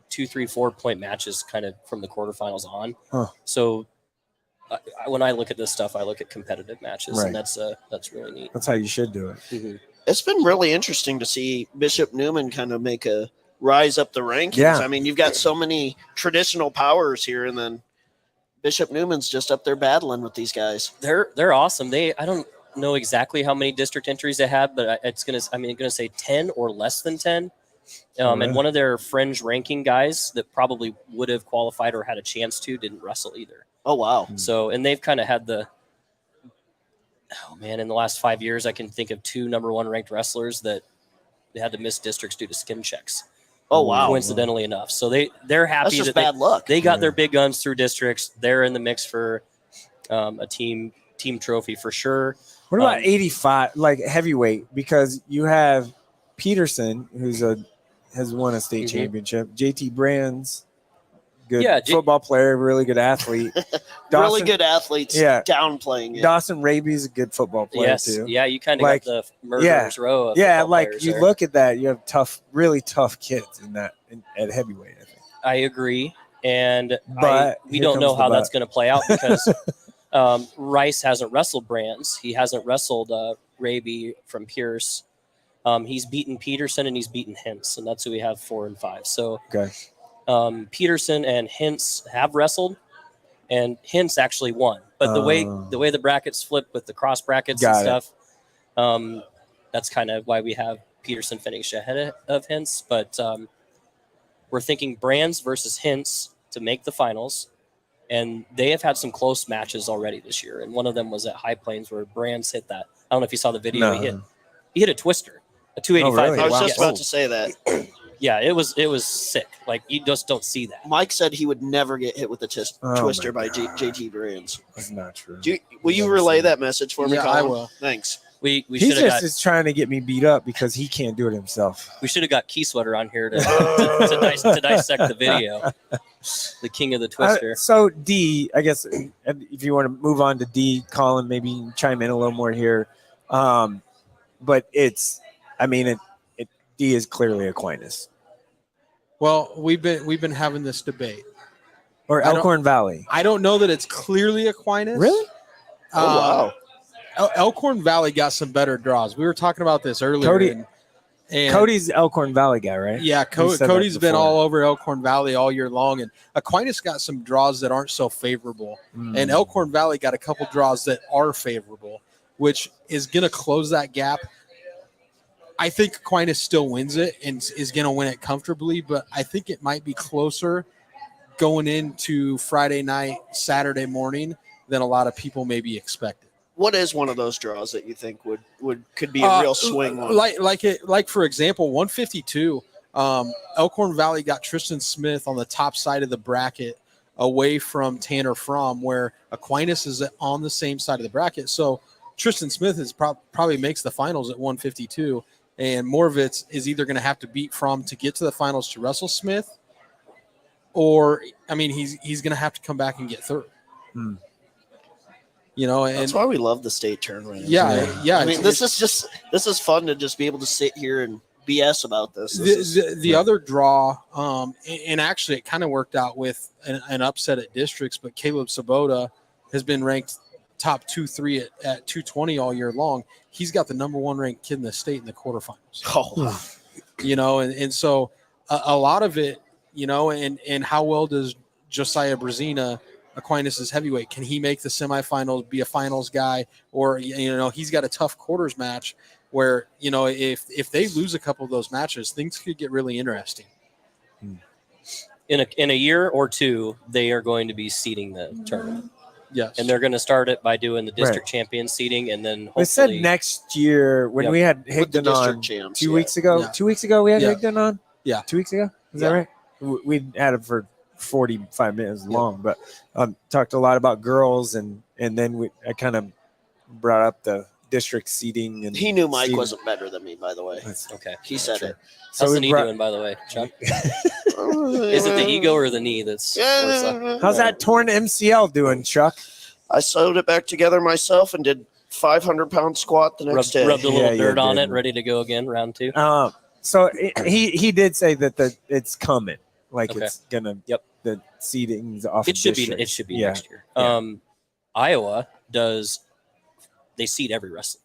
Speaker 7: 2, 3, 4 point matches kind of from the quarterfinals on.
Speaker 1: Huh.
Speaker 7: So when I look at this stuff, I look at competitive matches, and that's really neat.
Speaker 1: That's how you should do it.
Speaker 7: Mm-hmm.
Speaker 2: It's been really interesting to see Bishop Neumann kind of make a rise up the rankings.
Speaker 1: Yeah.
Speaker 2: I mean, you've got so many traditional powers here, and then Bishop Newman's just up there battling with these guys.
Speaker 7: They're awesome. I don't know exactly how many district entries they had, but I'm gonna say 10 or less than 10. And one of their fringe ranking guys that probably would have qualified or had a chance to didn't wrestle either.
Speaker 2: Oh wow!
Speaker 7: So and they've kind of had in the last 5 years I can think of 2 number 1 ranked wrestlers that they had to miss districts due to skin checks.
Speaker 2: Oh wow!
Speaker 7: Coincidentally enough, so they're happy.
Speaker 2: That's just
Speaker 7: that
Speaker 2: bad luck.
Speaker 7: They got their big guns through districts. They're in the mix for a team trophy for sure.
Speaker 1: What about 85, like heavyweight? Because you have Peterson, has won a state championship. JT Brands, good football player, really good athlete.
Speaker 2: Really good athletes.
Speaker 1: Yeah.
Speaker 2: Downplaying it.
Speaker 1: Dawson Raby's a good football player too.
Speaker 7: Yeah, you kind of got the murderers row. Of
Speaker 1: you look at that, you have really tough kids at heavyweight. I think.
Speaker 7: I agree,
Speaker 1: but
Speaker 7: we don't know how that's going to play out because Rice hasn't wrestled Brands. He hasn't wrestled Raby from Pierce. He's beaten Peterson and he's beaten Hintz, and that's who we have 4 and 5. So Peterson and Hintz have wrestled, and Hintz actually won. But the way the brackets flip with the cross brackets and stuff, that's kind of why we have Peterson finish ahead of Hintz. But we're thinking Brands versus Hintz to make the finals, and they have had some close matches already this year. And one of them was at High Plains where Brands hit that. I don't know if you saw the video.
Speaker 1: No.
Speaker 7: He hit a twister, a 285.
Speaker 1: Oh, really?
Speaker 2: I was just about to say that.
Speaker 7: Yeah, it was sick. Like, you just don't see that.
Speaker 2: Mike said he would never get hit with a twister by JT Brands.
Speaker 1: That's not true.
Speaker 2: Will you relay that message for me, Colin?
Speaker 8: I will.
Speaker 2: Thanks.
Speaker 7: We
Speaker 1: He
Speaker 7: should have
Speaker 1: just is trying to get me beat up because he can't do it himself.
Speaker 7: We should have got Key Sweater on here to dissect the video. The king of the twister.
Speaker 1: So D, I guess if you want to move on to D, Colin, maybe you can chime in a little more here. But D is clearly Aquinas
Speaker 8: Well, we've been having this debate.
Speaker 1: or Elkhorn Valley.
Speaker 8: I don't know that it's clearly Aquinas.
Speaker 1: Really?
Speaker 2: Oh wow!
Speaker 8: Elkhorn Valley got some better draws. We were talking about this earlier.
Speaker 1: Cody-
Speaker 8: and
Speaker 1: Cody's Elkhorn Valley guy, right?
Speaker 8: Yeah,
Speaker 1: You said that
Speaker 8: Cody's been
Speaker 1: before.
Speaker 8: all over Elkhorn Valley all year long, and Aquinas got some draws that aren't so favorable, and Elkhorn Valley got a couple draws that are favorable, which is going to close that gap. I think Aquinas still wins it and is going to win it comfortably, but I think it might be closer going into Friday night, Saturday morning than a lot of people maybe expected.
Speaker 2: What is one of those draws that you think could be a real swing one?
Speaker 8: Like for example, 152. Elkhorn Valley got Tristan Smith on the top side of the bracket, away from Tanner Fromm, where Aquinas is on the same side of the bracket. So Tristan Smith is probably makes the finals at 152. And Moravitz is either going to have to beat Fromm to get to the finals to wrestle Smith, or I mean, he's going to have to come back and get third. You know, and
Speaker 2: That's why we love the state tournament.
Speaker 8: yeah.
Speaker 2: I mean, this is fun to just be able to sit here and BS about this.
Speaker 8: The other draw, and actually it kind of worked out with an upset at districts, but Caleb Sabota has been ranked top 2-3 at 220 all year long. He's got the number 1 ranked kid in the state in the quarterfinals.
Speaker 2: Oh,
Speaker 8: You know, and so a lot of it, you know, and how well does Josiah Brazina, Aquinas' heavyweight, can he make the semifinals, be a finals guy, or, you know, he's got a tough quarters match where, you know, if they lose a couple of those matches, things could get really interesting.
Speaker 7: In a year or two, they are going to be seeding the tournament.
Speaker 8: Yes.
Speaker 7: And they're going to start it by doing the district champion seeding, and then hopefully,
Speaker 1: They said next year when we had
Speaker 2: with the
Speaker 1: Higdon on
Speaker 2: district champs,
Speaker 1: 2 weeks ago.
Speaker 8: Yeah.
Speaker 1: 2 weeks ago we had
Speaker 8: Yeah.
Speaker 1: Higdon on.
Speaker 8: Yeah.
Speaker 1: 2 weeks ago. Is that right? We had it for 45 minutes long, but talked a lot about girls, and then I kind of brought up the district seating. And
Speaker 2: he knew Mike
Speaker 1: seeding.
Speaker 2: wasn't better than me, by the way.
Speaker 7: okay.
Speaker 2: He said it.
Speaker 1: So
Speaker 7: How's
Speaker 1: we
Speaker 7: the knee
Speaker 1: brought-
Speaker 7: doing, by the way, Chuck? Is it the ego or the knee that's
Speaker 1: How's that torn MCL doing, Chuck?
Speaker 2: I sewed it back together myself and did 500-pound squat the next day.
Speaker 7: rubbed a little
Speaker 1: Yeah,
Speaker 7: dirt
Speaker 1: you
Speaker 7: on
Speaker 1: did.
Speaker 7: it, ready to go again, round 2?
Speaker 1: So he did say that it's coming, like
Speaker 7: Okay.
Speaker 1: it's gonna.
Speaker 7: Yep.
Speaker 1: The seeding's off.
Speaker 7: It should
Speaker 1: district.
Speaker 7: be. It should be
Speaker 1: Yeah.
Speaker 7: next year.
Speaker 1: Yeah.
Speaker 7: Iowa does. They seed every wrestler,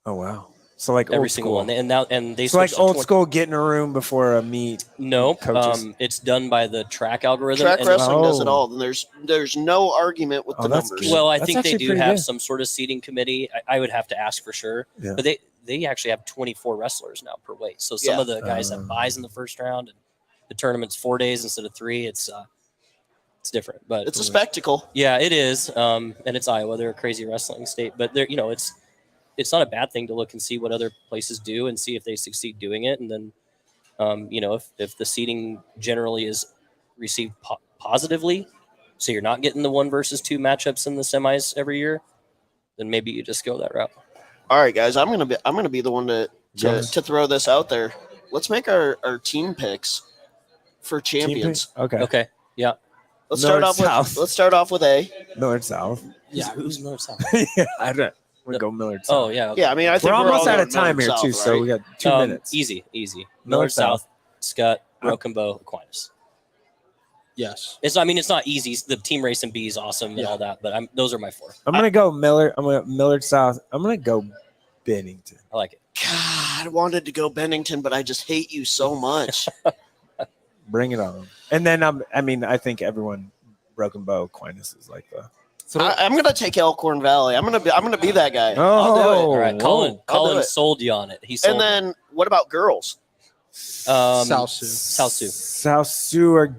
Speaker 1: Oh wow. So like
Speaker 7: every
Speaker 1: old
Speaker 7: single
Speaker 1: school.
Speaker 7: one, and they
Speaker 1: So like
Speaker 7: switched
Speaker 1: old
Speaker 7: to
Speaker 1: school, get in a room before a meet.
Speaker 7: No,
Speaker 1: coaches.
Speaker 7: it's done by the track algorithm.
Speaker 2: Track
Speaker 7: and-
Speaker 2: wrestling does it
Speaker 1: Oh.
Speaker 2: all. And there's no argument with
Speaker 1: Oh,
Speaker 2: the
Speaker 1: that's
Speaker 2: numbers.
Speaker 1: good.
Speaker 7: Well, I
Speaker 1: That's
Speaker 7: think they
Speaker 1: actually
Speaker 7: do
Speaker 1: pretty
Speaker 7: have
Speaker 1: good.
Speaker 7: some sort of seating committee. I would have to ask for sure,
Speaker 1: Yeah.
Speaker 7: but they actually have 24 wrestlers now per weight. So some
Speaker 2: Yeah.
Speaker 7: of the guys have buys in the first round, and the tournament's 4 days instead of 3. It's different, but
Speaker 2: It's a spectacle.
Speaker 7: yeah, it is. And it's Iowa; they're a crazy wrestling state, but they're it's not a bad thing to look and see what other places do and see if they succeed doing it, and then if the seating generally is received positively, so you're not getting the 1 versus 2 matchups in the semis every year, then maybe you just go that route.
Speaker 2: All right, guys, I'm gonna be the one to
Speaker 1: Yes.
Speaker 2: throw this out there. Let's make our team picks for
Speaker 1: Team
Speaker 2: champions.
Speaker 1: pick? Okay.
Speaker 7: Okay, yeah.
Speaker 2: Let's
Speaker 1: North,
Speaker 2: start off with A.
Speaker 1: North South.
Speaker 7: Yeah, who's North South?
Speaker 1: Yeah, I don't. We go Millard South.
Speaker 7: Oh yeah, okay.
Speaker 2: Yeah, I mean, I think
Speaker 1: we're almost
Speaker 2: all
Speaker 1: out of
Speaker 2: going
Speaker 1: time
Speaker 2: Millard
Speaker 1: here too,
Speaker 2: South,
Speaker 1: so
Speaker 2: right?
Speaker 1: we got 2 minutes.
Speaker 7: Easy.
Speaker 1: North
Speaker 7: Millard
Speaker 1: South.
Speaker 7: South, Scott, Broken Bow, Aquinas.
Speaker 8: Yes.
Speaker 7: It's not easy. The team race and B is awesome and all that, but those are my 4.
Speaker 1: I'm gonna go Millard. I'm gonna Millard South. I'm gonna go Bennington.
Speaker 7: I like it.
Speaker 2: God, I wanted to go Bennington, but I just hate you so much.
Speaker 1: Bring it on. And then I think everyone Broken Bow Aquinas is like the.
Speaker 2: I'm gonna take Elkhorn Valley. I'm gonna be that guy.
Speaker 1: Oh,
Speaker 2: I'll do it.
Speaker 7: All right,
Speaker 1: whoa.
Speaker 7: Colin
Speaker 2: it.
Speaker 7: sold you on it. He sold
Speaker 2: And then what about girls?
Speaker 8: South Sioux.
Speaker 7: South Sioux.
Speaker 1: South Sioux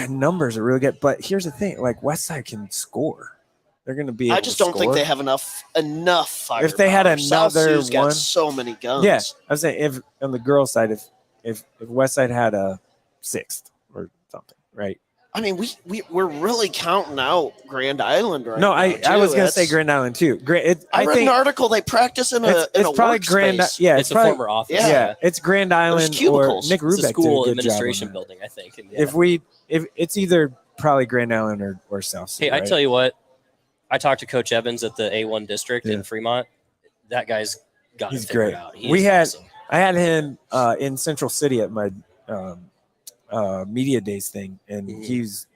Speaker 1: numbers are really good, but here's the thing: like Westside can score. They're going to be.
Speaker 2: I
Speaker 1: able
Speaker 2: just
Speaker 1: to
Speaker 2: don't think
Speaker 1: score.
Speaker 2: they have enough firepower.
Speaker 1: If they had
Speaker 2: South
Speaker 1: another
Speaker 2: Sioux's got
Speaker 1: one-
Speaker 2: so many guns.
Speaker 1: Yeah, I was saying if on the girls' side, if Westside had a 6th or something, right?
Speaker 2: I mean, we're really counting out Grand Island right
Speaker 1: No,
Speaker 2: now.
Speaker 1: I was going to say
Speaker 2: That's-
Speaker 1: Grand Island too.
Speaker 2: I read
Speaker 1: think
Speaker 2: an article they practice in
Speaker 1: it's
Speaker 2: a
Speaker 1: probably Grand.
Speaker 2: workspace.
Speaker 1: Yeah,
Speaker 7: It's a
Speaker 1: probably,
Speaker 7: former office.
Speaker 1: Yeah, it's Grand Island or
Speaker 2: cubicles.
Speaker 1: Nick
Speaker 7: It's
Speaker 1: Rubeck
Speaker 7: a school
Speaker 1: did a good
Speaker 7: administration
Speaker 1: job on
Speaker 7: building, I think. And,
Speaker 1: that. If it's either probably Grand Island or South Sioux.
Speaker 7: hey, I
Speaker 1: right?
Speaker 7: tell you what, I talked to Coach Evans at the A1 district
Speaker 1: Yeah.
Speaker 7: in Fremont. That guy's got
Speaker 1: He's
Speaker 7: it figured
Speaker 1: great.
Speaker 7: out. He
Speaker 1: We
Speaker 7: is
Speaker 1: had-
Speaker 7: awesome.
Speaker 1: I had him in Central City at my media days thing, and
Speaker 7: Mhm.
Speaker 1: he's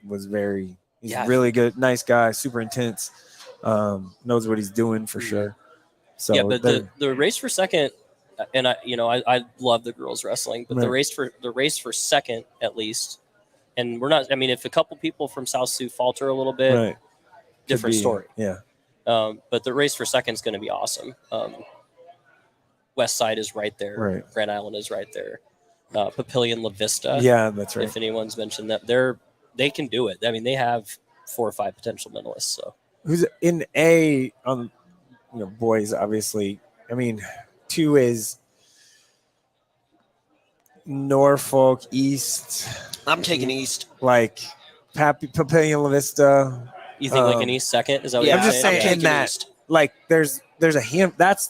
Speaker 7: Yeah.
Speaker 1: really good, nice guy, super intense, knows what he's doing for sure. So
Speaker 7: yeah, but
Speaker 1: they're-
Speaker 7: the race for second, and I love the girls wrestling, but the
Speaker 1: Right.
Speaker 7: race for second at least, and we're not. I mean, if a couple people from South Sioux falter a little bit,
Speaker 1: right. Could
Speaker 7: different
Speaker 1: be-
Speaker 7: story.
Speaker 1: Yeah,
Speaker 7: But the race for second is going to be awesome. West Side is right there.
Speaker 1: Right.
Speaker 7: Grand Island is right there. Papillion La Vista.
Speaker 1: yeah, that's right.
Speaker 7: If anyone's mentioned that, they can do it. I mean, they have 4 or 5 potential medalists. So
Speaker 1: Who's in A on boys? Obviously, I mean, 2 is Norfolk East,
Speaker 2: I'm taking East.
Speaker 1: like Papillion La Vista.
Speaker 7: you think like
Speaker 1: Um,
Speaker 7: an East second? Is that what
Speaker 2: Yeah,
Speaker 1: I'm
Speaker 7: you're
Speaker 1: just
Speaker 7: saying?
Speaker 1: saying
Speaker 2: taking
Speaker 1: that
Speaker 2: East.
Speaker 1: like there's a hand that's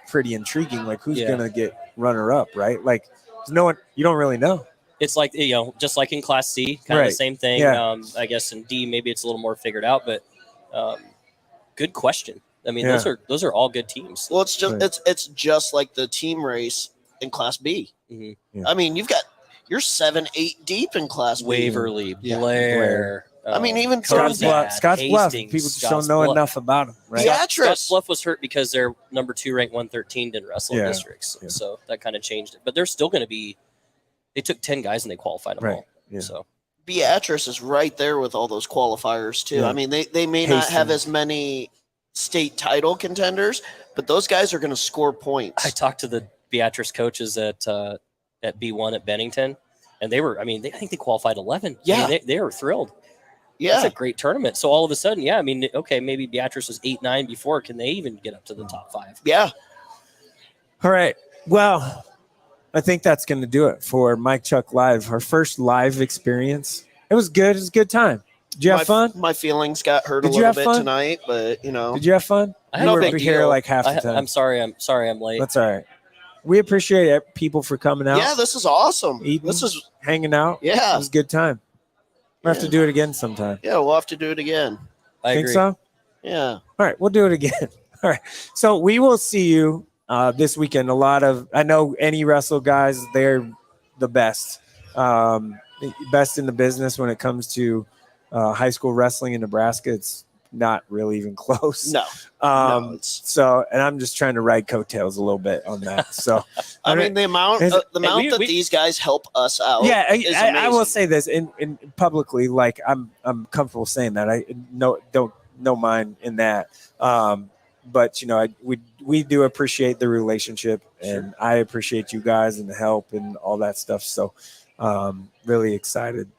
Speaker 1: pretty intriguing. Like who's
Speaker 7: Yeah.
Speaker 1: gonna get runner up, right? Like no one, you don't really know.
Speaker 7: It's like, just like in Class C, kind of
Speaker 1: Right.
Speaker 7: the same thing.
Speaker 1: Yeah.
Speaker 7: I guess in D, maybe it's a little more figured out, but good question. I mean,
Speaker 1: Yeah.
Speaker 7: those are all good teams.
Speaker 2: Well, it's just
Speaker 1: Right.
Speaker 2: it's just like the team race in Class B.
Speaker 7: Mhm.
Speaker 1: Yeah.
Speaker 2: I mean, you're 7-8 deep in Class B.
Speaker 7: Waverly,
Speaker 8: Yeah.
Speaker 7: Blair.
Speaker 2: I mean, even
Speaker 1: Scotts
Speaker 2: Cody,
Speaker 1: Bluff, Scotts Bluff.
Speaker 7: Hastings,
Speaker 1: People just
Speaker 7: Scotts
Speaker 1: don't know
Speaker 7: Bluff.
Speaker 1: enough about them, right?
Speaker 2: Yeah.
Speaker 7: Scotts
Speaker 2: Beatrice.
Speaker 7: Bluff was hurt because their number 2 ranked 113 didn't wrestle in
Speaker 1: Yeah.
Speaker 7: districts,
Speaker 1: Yeah.
Speaker 7: so that kind of changed it. But they're still going to be. They took 10 guys and they qualified them
Speaker 1: Right.
Speaker 7: all.
Speaker 1: Yeah.
Speaker 7: So
Speaker 2: Beatrice is right there with all those qualifiers too.
Speaker 1: Yeah.
Speaker 2: I mean, they may not have
Speaker 1: Hastings.
Speaker 2: as many state title contenders, but those guys are going to score points.
Speaker 7: I talked to the Beatrice coaches at B1 at Bennington, and they were. I mean, I think they qualified 11.
Speaker 2: Yeah.
Speaker 7: I mean, they were thrilled.
Speaker 2: Yeah,
Speaker 7: That's a great tournament. So all of a sudden, I mean, okay, maybe Beatrice was 8-9 before. Can they even get up to the top 5?
Speaker 2: yeah.
Speaker 1: All right. Well, I think that's going to do it for Mike Chuck Live, our first live experience. It was good. It was a good time. Did you have fun?
Speaker 2: My feelings got hurt
Speaker 1: Did
Speaker 2: a
Speaker 1: you
Speaker 2: little
Speaker 1: have
Speaker 2: bit
Speaker 1: fun?
Speaker 2: tonight, but
Speaker 1: Did you have fun?
Speaker 7: I
Speaker 1: You
Speaker 7: had
Speaker 1: were
Speaker 7: no big
Speaker 1: here
Speaker 2: deal.
Speaker 1: like half the time.
Speaker 7: I'm sorry. I'm late.
Speaker 1: That's all right. We appreciate people for coming out,
Speaker 2: yeah, this is awesome.
Speaker 1: Eating.
Speaker 2: This is
Speaker 1: hanging out. It
Speaker 2: yeah,
Speaker 1: was a good time. We'll have to do it again sometime.
Speaker 2: yeah. We'll have to do it again.
Speaker 7: I
Speaker 1: Think
Speaker 7: agree.
Speaker 1: so?
Speaker 2: Yeah.
Speaker 1: All right, we'll do it again. All right. So we will see you this weekend. I know any wrestle guys, they're the best. Best in the business when it comes to high school wrestling in Nebraska. It's not really even close.
Speaker 2: No. No, it's-
Speaker 1: So, and I'm just trying to ride coattails a little bit on that. So,
Speaker 2: I mean, the amount
Speaker 1: Is-
Speaker 2: that
Speaker 7: we-
Speaker 2: these guys help us out.
Speaker 1: yeah,
Speaker 2: is
Speaker 1: I will
Speaker 2: amazing.
Speaker 1: say this in publicly, like I'm comfortable saying that. I don't mind in that. But we do appreciate the relationship, and I appreciate you guys and the help and all that stuff. So, really excited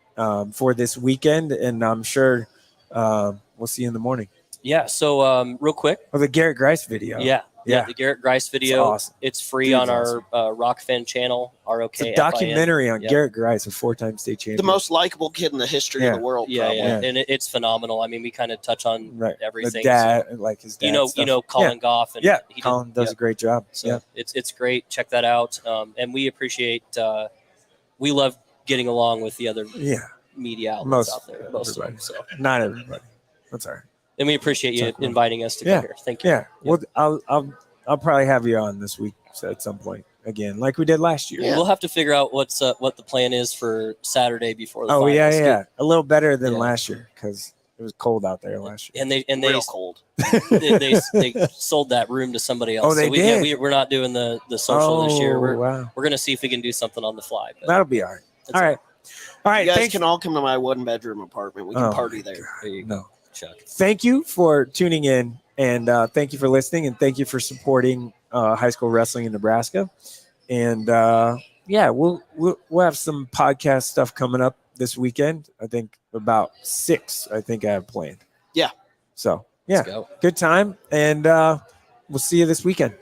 Speaker 1: for this weekend, and I'm sure we'll see you in the morning.
Speaker 7: Yeah. So real quick.
Speaker 1: Oh, the Garrett Grice video.
Speaker 7: Yeah. The Garrett Grice video.
Speaker 1: awesome.
Speaker 7: It's free
Speaker 1: Dude's
Speaker 7: on our Rockfin channel.
Speaker 1: It's a
Speaker 7: ROKFIN.
Speaker 1: documentary on
Speaker 7: Yep.
Speaker 1: Garrett Grice, a 4-time state champion.
Speaker 2: the most likable kid in the history of the world.
Speaker 7: Yeah,
Speaker 2: probably.
Speaker 7: yeah, and it's phenomenal. I mean, we kind of touch on
Speaker 1: Right.
Speaker 7: everything.
Speaker 1: The dad, like his dad.
Speaker 7: You know, Colin Goff. And
Speaker 1: Yeah,
Speaker 7: he did-
Speaker 1: Colin does
Speaker 7: yeah.
Speaker 1: a great job.
Speaker 7: So
Speaker 1: Yeah.
Speaker 7: it's great. Check that out. And we appreciate. We love getting along with the other
Speaker 1: Yeah.
Speaker 7: media outlets
Speaker 1: Most
Speaker 7: out there. Most of them.
Speaker 1: everybody.
Speaker 7: So,
Speaker 1: Not everybody. That's all right.
Speaker 7: and we appreciate you
Speaker 1: Check them out.
Speaker 7: inviting us to
Speaker 1: Yeah.
Speaker 7: come here. Thank you.
Speaker 1: Yeah. Well, I'll probably have you on this week at some point again, like we did last year.
Speaker 2: Yeah.
Speaker 7: We'll have to figure out what the plan is for Saturday before the
Speaker 1: Oh
Speaker 7: finals.
Speaker 1: yeah. A little better than
Speaker 7: Yeah.
Speaker 1: last year because it was cold out there last year.
Speaker 7: And they
Speaker 2: Real cold.
Speaker 7: they sold that room to somebody else.
Speaker 1: Oh, they
Speaker 7: so
Speaker 1: did?
Speaker 7: we're not doing the social this year. We're
Speaker 1: wow.
Speaker 7: gonna see if we can do something on the fly. But
Speaker 1: That'll be all right.
Speaker 7: that's
Speaker 1: All right. All right.
Speaker 2: You guys
Speaker 1: Thanks.
Speaker 2: can all come to my one bedroom apartment. We can
Speaker 1: Oh,
Speaker 2: party
Speaker 1: my
Speaker 2: there.
Speaker 1: God,
Speaker 7: There you go,
Speaker 1: No.
Speaker 7: Chuck.
Speaker 1: Thank you for tuning in, and thank you for listening, and thank you for supporting high school wrestling in Nebraska. And yeah, we'll have some podcast stuff coming up this weekend. I think about 6. I think I have planned.
Speaker 2: Yeah.
Speaker 1: So yeah,
Speaker 7: Let's go.
Speaker 1: good time, and we'll see you this weekend.